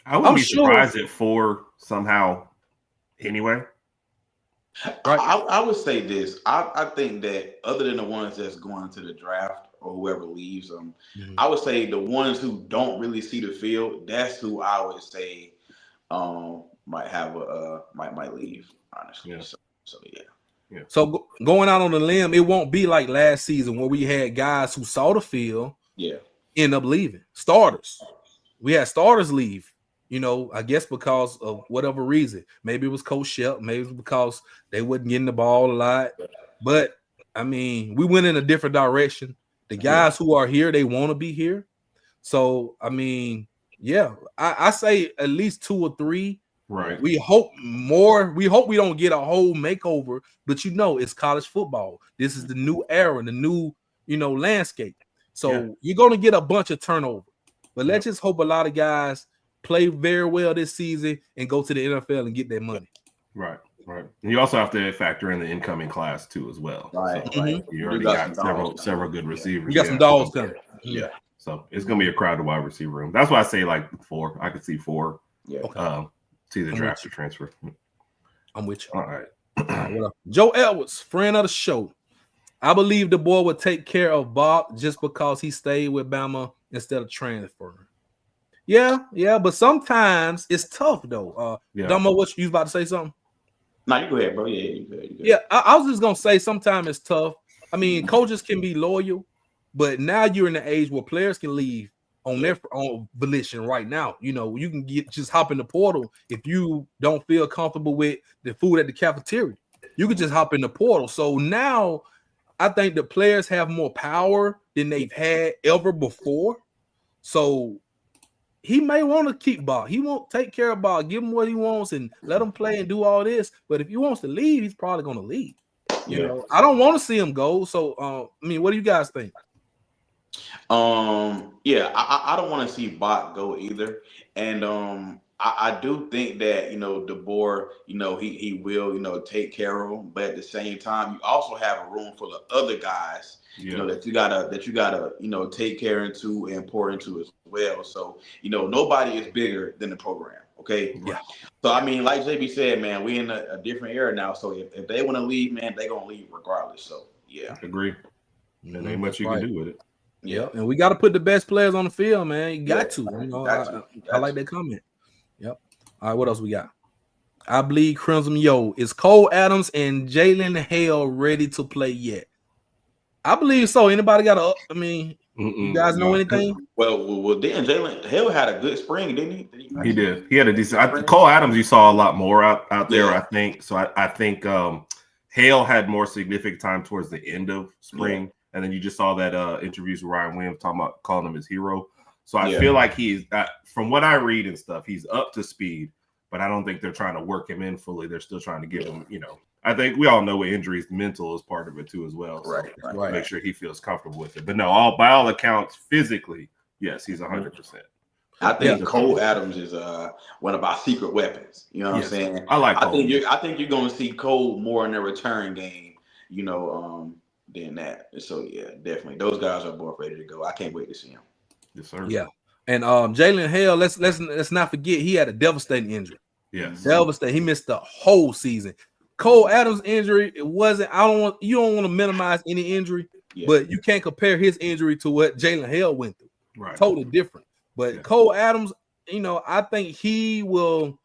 I would be surprised at 4 somehow anyway. Right. I would say this. I think that other than the ones that's going to the draft or whoever leaves them, I would say the ones who don't really see the field, that's who I would say might leave, honestly. Yeah. So yeah. So going out on the limb, it won't be like last season where we had guys who saw the field, end up leaving. Starters. We had starters leave. I guess because of whatever reason. Maybe it was Coach Shep. Maybe it was because they wasn't getting the ball a lot. But, we went in a different direction. The guys who are here, they want to be here. So, I say at least 2 or 3. Right. We hope more. We hope we don't get a whole makeover. But, it's college football. This is the new era, the new, landscape. So, you're going to get a bunch of turnover. But let's just hope a lot of guys play very well this season and go to the NFL and get their money. Right. And you also have to factor in the incoming class too as well. Right. So, you already got several good receivers. You got some dogs coming. Yeah. So it's gonna be a crowded wide receiver room. That's why I say like 4. I could see 4. Yeah. Okay. See the draft or transfer. I'm with you. All right. What up? Joe Edwards, friend of the show. I believe the boy would take care of Bob just because he stayed with Bama instead of transferring. Yeah, but sometimes it's tough though. Dumbo, what you about to say something? No, you go ahead, bro. Yeah, you good. Yeah, I was just gonna say sometimes it's tough. Coaches can be loyal, but now you're in the age where players can leave on their own volition right now. You can just hop in the portal if you don't feel comfortable with the food at the cafeteria. You can just hop in the portal. So now I think the players have more power than they've had ever before. So he may want to keep Bob. He won't take care of Bob, give him what he wants and let him play and do all this. But if he wants to leave, he's probably going to leave. I don't want to see him go. So, what do you guys think? I don't want to see Bob go either. And I do think that, DeBoer, he will, take care of him. But at the same time, you also have a room full of other guys, that you gotta, take care into and pour into as well. So, nobody is bigger than the program. Okay. Yeah. So, like JB said, man, we in a different era now. So if they want to leave, man, they're going to leave regardless. So, yeah. Agree. And ain't much you can do with it. Yeah. And we got to put the best players on the field, man. You got to. I like that comment. Yep. All right, what else we got? I believe Crimson. Yo, is Cole Adams and Jalen Hale ready to play yet? I believe so. Anybody got a? I mean, you guys know anything? Well, then Jalen Hale had a good spring, didn't he? He did. He had a decent. Cole Adams, you saw a lot more out there, I think. So I think Hale had more significant time towards the end of spring, and then you just saw that interviews with Ryan Williams talking about calling him his hero. So I feel like he's, from what I read and stuff, he's up to speed, but I don't think they're trying to work him in fully. They're still trying to give him, I think we all know with injuries, mental is part of it too as well. So Right. Make sure he feels comfortable with it. But no, by all accounts, physically, yes, he's 100%. I think Cole Adams is one of our secret weapons. You know what I'm saying? I like Cole. I think you're going to see Cole more in their return game, than that. So yeah, definitely, those guys are both ready to go. I can't wait to see him. Yes, sir. Yeah, and Jalen Hale. Let's not forget he had a devastating injury. Yes, devastating. He missed the whole season. Cole Adams' injury, it wasn't. You don't want to minimize any injury, but you can't compare his injury to what Jalen Hale went through. Right, totally different. But Cole Adams, I think he will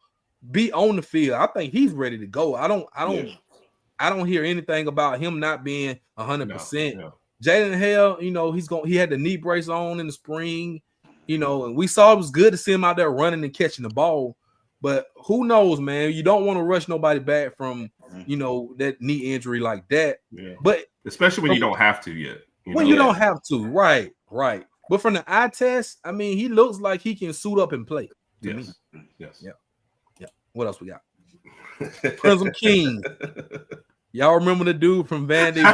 be on the field. I think he's ready to go. I don't hear anything about him not being 100%. No. Jaeden Hale, he had the knee brace on in the spring, and we saw it was good to see him out there running and catching the ball. But who knows, man? You don't want to rush nobody back from, that knee injury like that. Yeah. But especially when you don't have to yet. You don't have to, right. But from the eye test, I mean, he looks like he can suit up and play. Yes. Yeah. What else we got? Prism King. Y'all remember the dude from Vandy?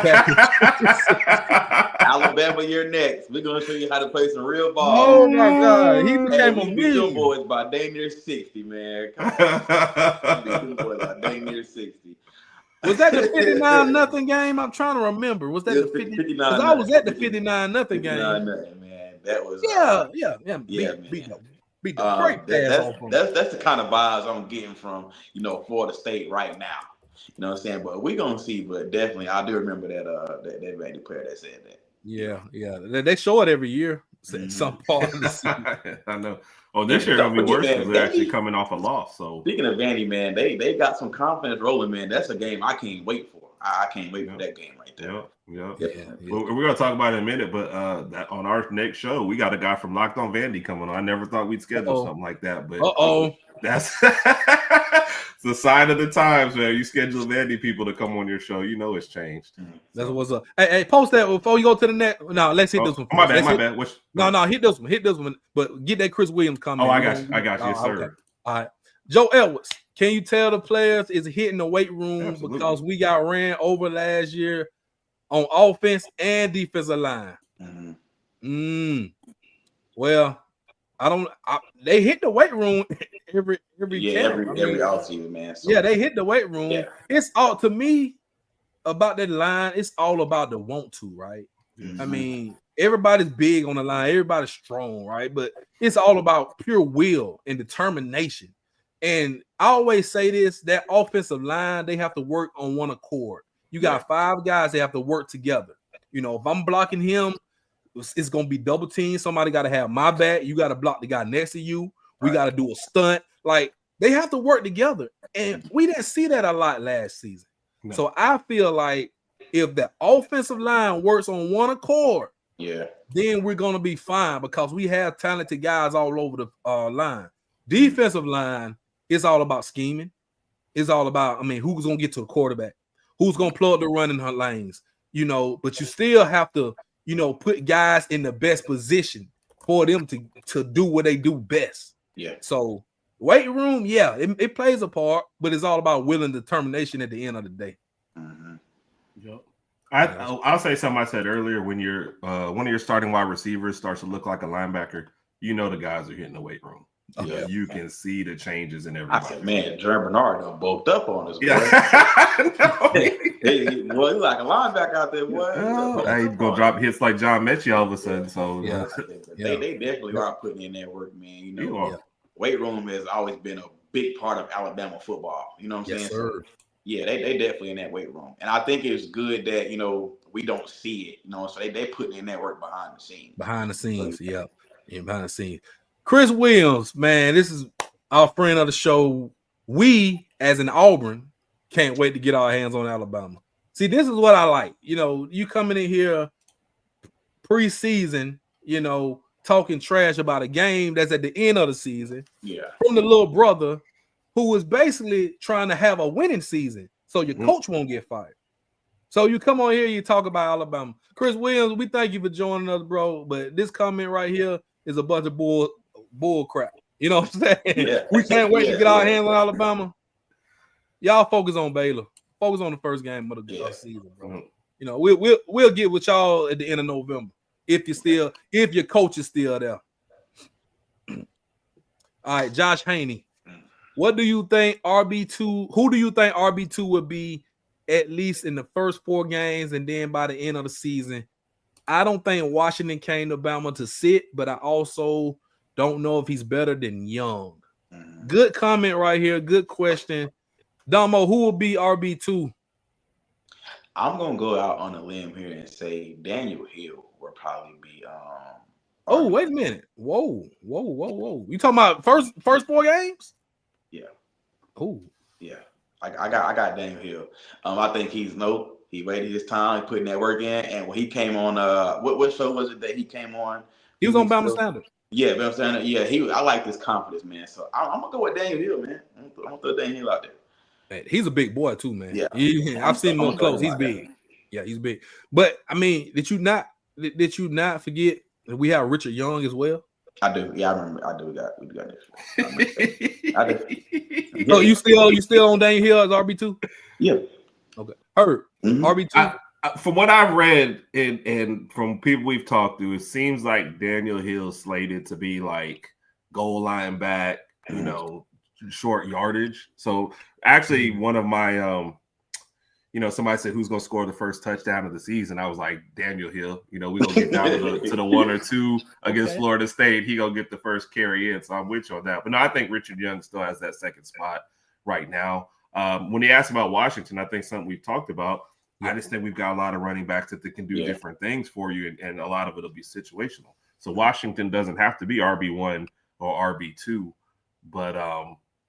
Alabama, you're next. We're gonna show you how to play some real ball. Oh my God, he became a million boys by day near 60, man. Come on. Boys by day near 60. Was that the 59-0 game? I'm trying to remember. Was that the 59? Because I was at the 59-0 game. 59-0, man. That was Beat the great that's the kind of vibes I'm getting from Florida State right now. You know what I'm saying? But we're gonna see. But definitely, I do remember that Vandy player that said that. Yeah. They show it every year. Some part of the season. I know. Oh, this year gonna be worse because they're actually coming off a loss. So speaking of Vandy, man, they got some confidence rolling, man. That's a game I can't wait for. I can't wait for that game right there. Yeah. Well, we're gonna talk about it in a minute, but that on our next show, we got a guy from Locked On Vandy coming on. I never thought we'd schedule something like that, but that's it's the sign of the times, man. You schedule Vandy people to come on your show, it's changed. That's what's up. Hey, post that before you go to the next. No, let's hit this one. My bad. No, hit this one. But get that Chris Williams comment. Oh, I got you, yes, sir. Okay. All right, Joe Edwards. Can you tell the players is hitting the weight room because we got ran over last year on offense and defensive line? Well, they hit the weight room every offseason, man. So, they hit the weight room. Yeah. It's all to me about that line. It's all about the want to, right? I mean, everybody's big on the line, everybody's strong, right? But it's all about pure will and determination. And I always say this: that offensive line, they have to work on one accord. You got 5 guys, they have to work together. If I'm blocking him, it's going to be double team. Somebody got to have my back. You got to block the guy next to you. We got to do a stunt. Like, they have to work together. And we didn't see that a lot last season. No. So I feel like if the offensive line works on one accord, then we're going to be fine because we have talented guys all over the line. Defensive line, it's all about scheming. It's all about, who's going to get to the quarterback? Who's going to plug the run in her lanes? But you still have to, put guys in the best position for them to do what they do best. Yeah. So weight room, it plays a part, but it's all about will and determination at the end of the day. Yep. I'll say something I said earlier. When one of your starting wide receivers starts to look like a linebacker, the guys are hitting the weight room. You can see the changes in everybody. I said, man, Germie Bernard done bulked up on us. He's like a linebacker out there, boy. He's gonna drop hits like John Mechie all of a sudden. So they definitely are putting in their work, man. Weight room has always been a big part of Alabama football. You know what I'm saying? Sir. So, they definitely in that weight room, and I think it's good that we don't see it. So they putting in that work behind the scenes. Behind the scenes, behind the scenes. Chris Williams, man, this is our friend of the show, we, as an Auburn, can't wait to get our hands on Alabama. See, this is what I like. You know, you coming in here preseason, you know, talking trash about a game that's at the end of the season. Yeah. From the little brother who was basically trying to have a winning season so your coach won't get fired. So you come on here, you talk about Alabama. Chris Williams, we thank you for joining us, bro. But this comment right here is a bunch of bull crap. You know what I'm saying? Yeah. We can't wait to get our hands on Alabama. Y'all focus on Baylor. Focus on the first game of the season, bro. You know, we'll get with y'all at the end of November if your coach is still there. All right, Josh Haney. What do you think RB2? Who do you think RB2 would be at least in the first 4 games and then by the end of the season? I don't think Washington came to Bama to sit, but I also don't know if he's better than Young. Good comment right here. Good question. Damo, who will be RB2? I'm going to go out on a limb here and say Daniel Hale will probably be Oh, wait a minute. Whoa. You talking about first 4 games? Yeah. Oh. Yeah. I got Daniel Hale. I think he waited his time, putting that work in, and when he came on what show was it that he came on? He was on Bama Standard. Yeah, Bama Standard. Yeah, I like this confidence, man. So I'm gonna go with Daniel Hill, man. I'm gonna throw Daniel Hill out there. Man, he's a big boy too, man. Yeah. I've seen him up close. He's big. Yeah, he's big. But I mean, did you not forget that we have Richard Young as well? I do. Yeah, I remember. We got this. I do. Oh, you still on Daniel Hill as RB2? Yeah. Okay. Heard. RB2. From what I've read and from people we've talked to, it seems like Daniel Hill's slated to be like goal line back, you know, short yardage. So actually one of my somebody said who's gonna score the first touchdown of the season. I was like, Daniel Hill. You know, we're gonna get down to the 1 or 2 against Florida State. He gonna get the first carry in. So I'm with you on that. But no, I think Richard Young still has that second spot right now. When he asked about Washington, I think something we've talked about. I just think we've got a lot of running backs that can do different things for you, and a lot of it will be situational. So Washington doesn't have to be RB1 or RB2, but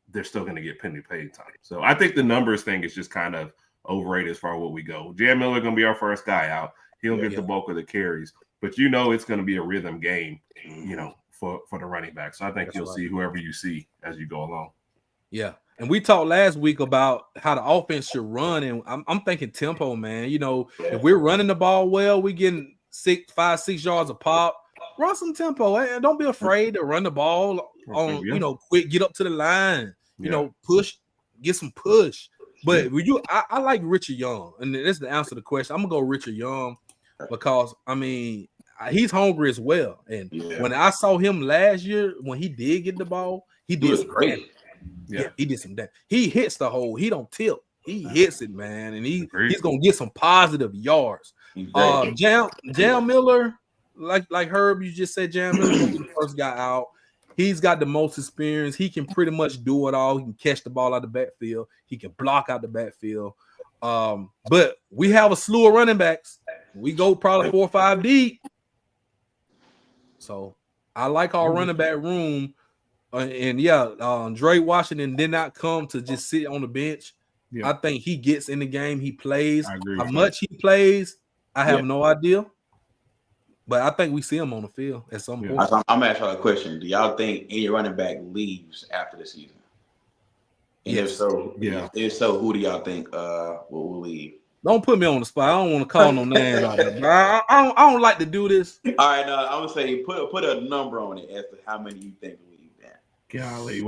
they're still going to get penny paid time. So I think the numbers thing is just kind of overrated as far as what we go. Jam Miller going to be our first guy out. He'll get the bulk of the carries, but you know it's going to be a rhythm game, you know, for the running back. So I think you'll see whoever you see as you go along. Yeah. And we talked last week about how the offense should run, and I'm thinking tempo, man. You know, if we're running the ball well, we getting 5-6 yards a pop. Run some tempo, and don't be afraid to run the ball on. You know, quick, get up to the line. You know, push, get some push. But I like Richard Young, and that's the answer to the question. I'm gonna go Richard Young because I mean he's hungry as well. And when I saw him last year, when he did get the ball, he did great. Yeah, he did some damage. He hits the hole. He don't tilt. He hits it, man, and he's gonna get some positive yards. Jam Miller, like Herb, you just said, Jam Miller was the first guy out. He's got the most experience. He can pretty much do it all. He can catch the ball out the backfield. He can block out the backfield. But we have a slew of running backs. We go probably 4 or 5 deep. So I like our running back room. Dre Washington did not come to just sit on the bench. I think he gets in the game. He plays. How much he plays, I have no idea. But I think we see him on the field at some point. I'm going to ask y'all a question. Do y'all think any running back leaves after the season? And if so, who do y'all think will leave? Don't put me on the spot. I don't want to call no names out there. I don't like to do this. All right, I'm going to say put a number on it as to how many you think will leave. Golly,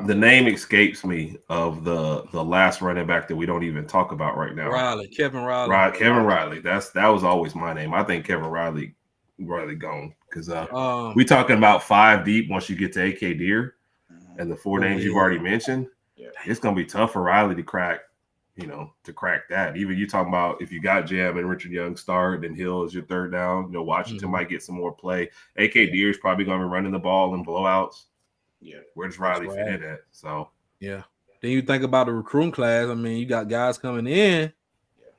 the name escapes me of the last running back that we don't even talk about right now. Kevin Riley. Kevin Riley. That was always my name. I think Kevin Riley gone because we talking about 5 deep once you get to AK Deer and the 4 names you've already mentioned. It's gonna be tough for Riley to crack. That. Even you talking about if you got Jam and Richard Young start, and Hill is your third down. You know, Washington might get some more play. AK Deer is probably gonna be running the ball in blowouts. Yeah, where does Riley fit in at? So then you think about the recruiting class. I mean, you got guys coming in.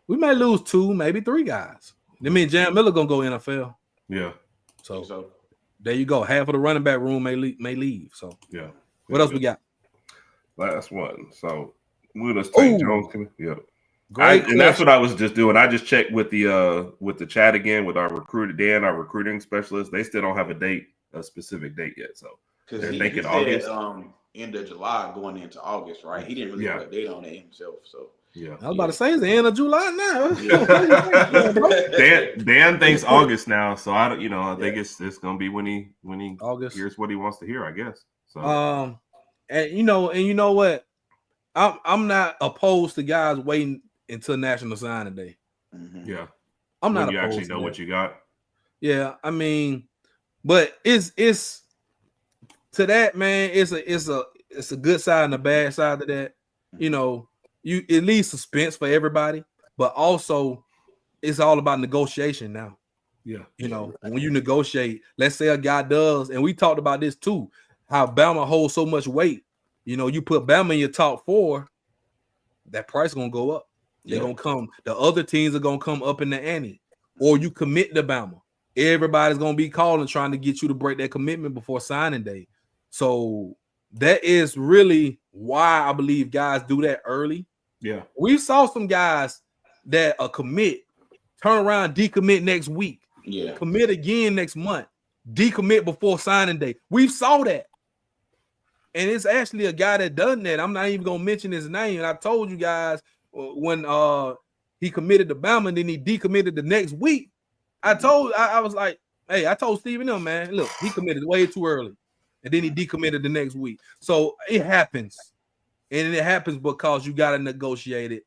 We may lose 2, maybe 3 guys. That means Jam Miller gonna go NFL. Yeah. So there you go. Half of the running back room may leave. So what else we got? Last one. So we'll just take Jones. Yep. Great. And that's what I was just doing. I just checked with the chat again with our recruiting specialist. They still don't have a specific date yet. So they're thinking August. End of July going into August, right? He didn't really put a date on it himself. So I was about to say it's the end of July now. Dan thinks August now, so I think it's gonna be when he August hears what he wants to hear, I guess. So and you know what? I'm not opposed to guys waiting until National Signing Day. Mm-hmm. Yeah, I'm not. You actually know what you got. Yeah, I mean, but it's to that, man. It's a good side and a bad side to that. You know, it leaves suspense for everybody, but also it's all about negotiation now. Yeah, you know, when you negotiate, let's say a guy does, and we talked about this too, how Bama holds so much weight. You know, you put Bama in your top 4, that price is gonna go up. They're gonna come. The other teams are gonna come up in the ante, or you commit to Bama. Everybody's gonna be calling, trying to get you to break that commitment before signing day. So that is really why I believe guys do that early. Yeah, we saw some guys that commit, turn around, decommit next week. Yeah, commit again next month, decommit before signing day. We saw that. And it's actually a guy that done that. I'm not even gonna mention his name. And I told you guys when he committed to Bama and then he decommitted the next week. I was like, hey, I told Steven, man, look, he committed way too early, and then he decommitted the next week. So it happens, and it happens because you gotta negotiate it.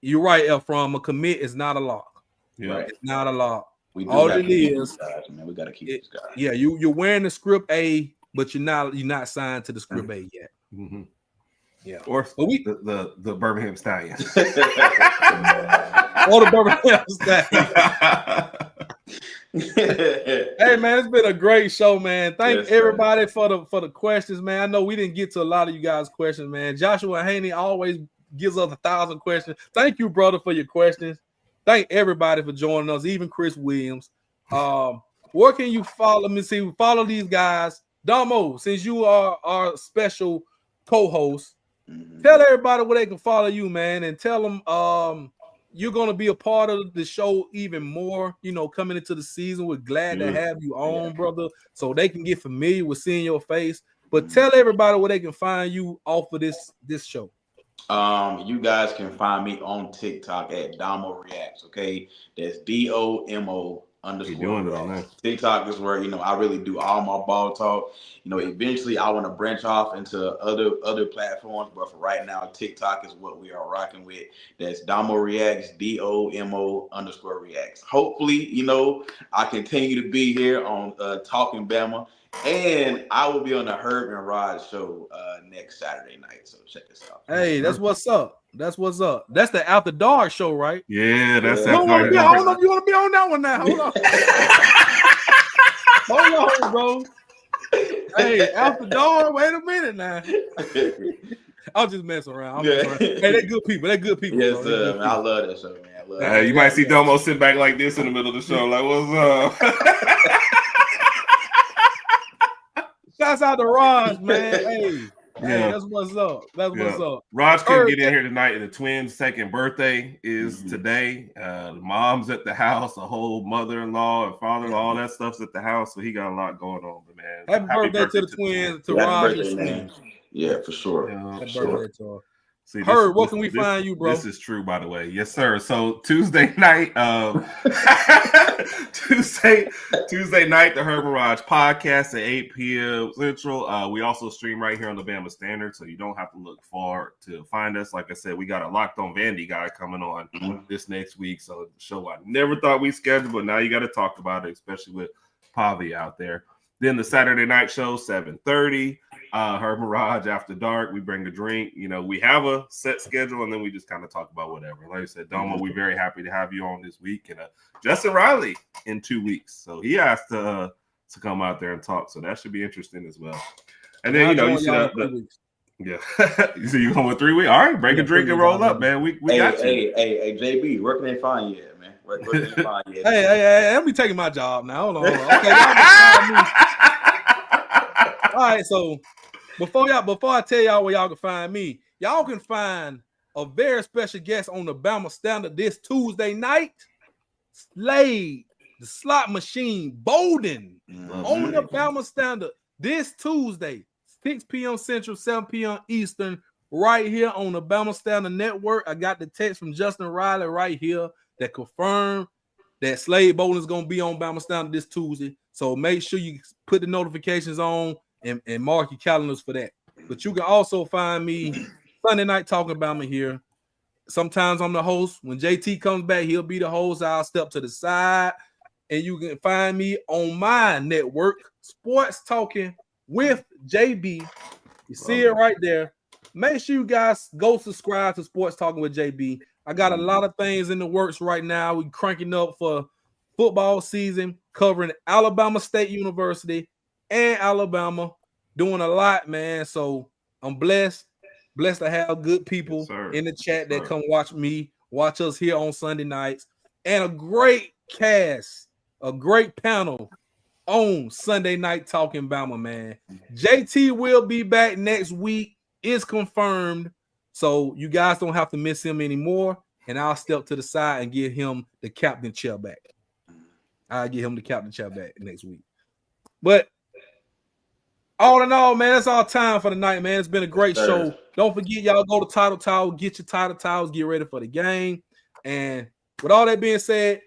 You're right, Ephraim. A commit is not a lock. Yeah, right. It's not a lock. All it is, guys, man, we gotta keep this guy. Yeah, you're wearing the script A, but you're not signed to the script A yet. Mm-hmm. Yeah, or the Birmingham Stallions, or the Birmingham Stallions. Hey man, it's been a great show, man. Thank everybody for the questions, man. I know we didn't get to a lot of you guys' questions, man. Joshua Haney always gives us 1,000 questions. Thank you, brother, for your questions. Thank everybody for joining us, even Chris Williams. Where can you follow? Let me see. Follow these guys. Damo, since you are our special co-host, tell everybody where they can follow you, man, and tell them you're going to be a part of the show even more, coming into the season. We're glad to have you on, brother, so they can get familiar with seeing your face. But tell everybody where they can find you off of this show. You guys can find me on TikTok at Damo Reacts, okay? That's DOMO_. TikTok is where I really do all my ball talk. Eventually I want to branch off into other platforms, but for right now, TikTok is what we are rocking with. That's Damo Reacts, DOMO_reacts. Hopefully, I continue to be here on Talking Bama, and I will be on the Herb and Rod show next Saturday night. So check this out. Hey, that's what's up. That's what's up. That's the After Dark show, right? Yeah, that's I don't know if you want to be on that one now. Hold on. Hold on, bro. Hey, After Dark, wait a minute now. I'll just mess around. Hey, they're good people. They're good people. Yes, man. I love that show, man. You might see Domo sit back like this in the middle of the show, like, what's up? Shouts out to Raj, man. Hey, that's what's up. That's what's up. Raj couldn't get in here tonight, and the twins' second birthday is today. The mom's at the house, a whole mother-in-law and father-in-law, all that stuff's at the house, so he got a lot going on. But man, happy birthday to the twins, to Raj and man. Yeah, for sure. Happy birthday to her. See, Herb, where can we find you, bro? This is true, by the way. Yes, sir. So Tuesday night, Tuesday night, the Herb Mirage podcast at 8 p.m. Central. We also stream right here on the Bama Standard, so you don't have to look far to find us. Like I said, we got a Locked On Vandy guy coming on this next week. So the show I never thought we scheduled, but now you got to talk about it, especially with Pavi out there. Then the Saturday night show, 7:30. Herb Mirage After Dark. We bring a drink. We have a set schedule, and then we just kind of talk about whatever. Like I said, Domo, we're very happy to have you on this week. And Justin Riley in 2 weeks. So he asked to come out there and talk. So that should be interesting as well. And then, you see yeah. So you going with 3 weeks? All right, break a drink and roll up, man. We got you. Hey, JB, where can they find you at, man? Where can they find you at? Hey, I'm be taking my job now. Hold on. Okay, y'all can find me. All right, so before I tell y'all where y'all can find me, y'all can find a very special guest on the Bama Standard this Tuesday night. Slade, the slot machine, Bolden, on the Bama Standard this Tuesday, 6 p.m. Central, 7 p.m. Eastern, right here on the Bama Standard Network. I got the text from Justin Riley right here that confirmed that Slade Bolden is going to be on Bama Standard this Tuesday. So make sure you put the notifications on and mark your calendars for that. But you can also find me Sunday night talking Bama here. Sometimes I'm the host. When JT comes back, he'll be the host. I'll step to the side. And you can find me on my network, Sports Talking with JB. You see it right there. Make sure you guys go subscribe to Sports Talking with JB. I got a lot of things in the works right now. We're cranking up for football season, covering Alabama State University and Alabama. Doing a lot, man. So I'm blessed to have good people in the chat that come watch us here on Sunday nights, and a great cast, a great panel on Sunday night talking Bama, man. JT will be back next week. It's confirmed. So you guys don't have to miss him anymore. And I'll step to the side and give him the captain chair back. I'll give him the captain chair back next week. But all in all, man, that's all time for the night, man. It's been a great show. Don't forget, y'all go to Title Tower, get your Title Towers, get ready for the game. And with all that being said,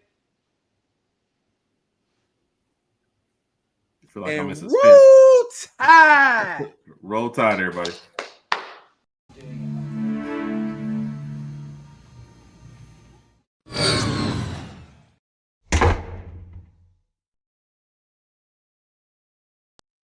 I feel like I'm in suspense. Roll Tide! Roll Tide, everybody.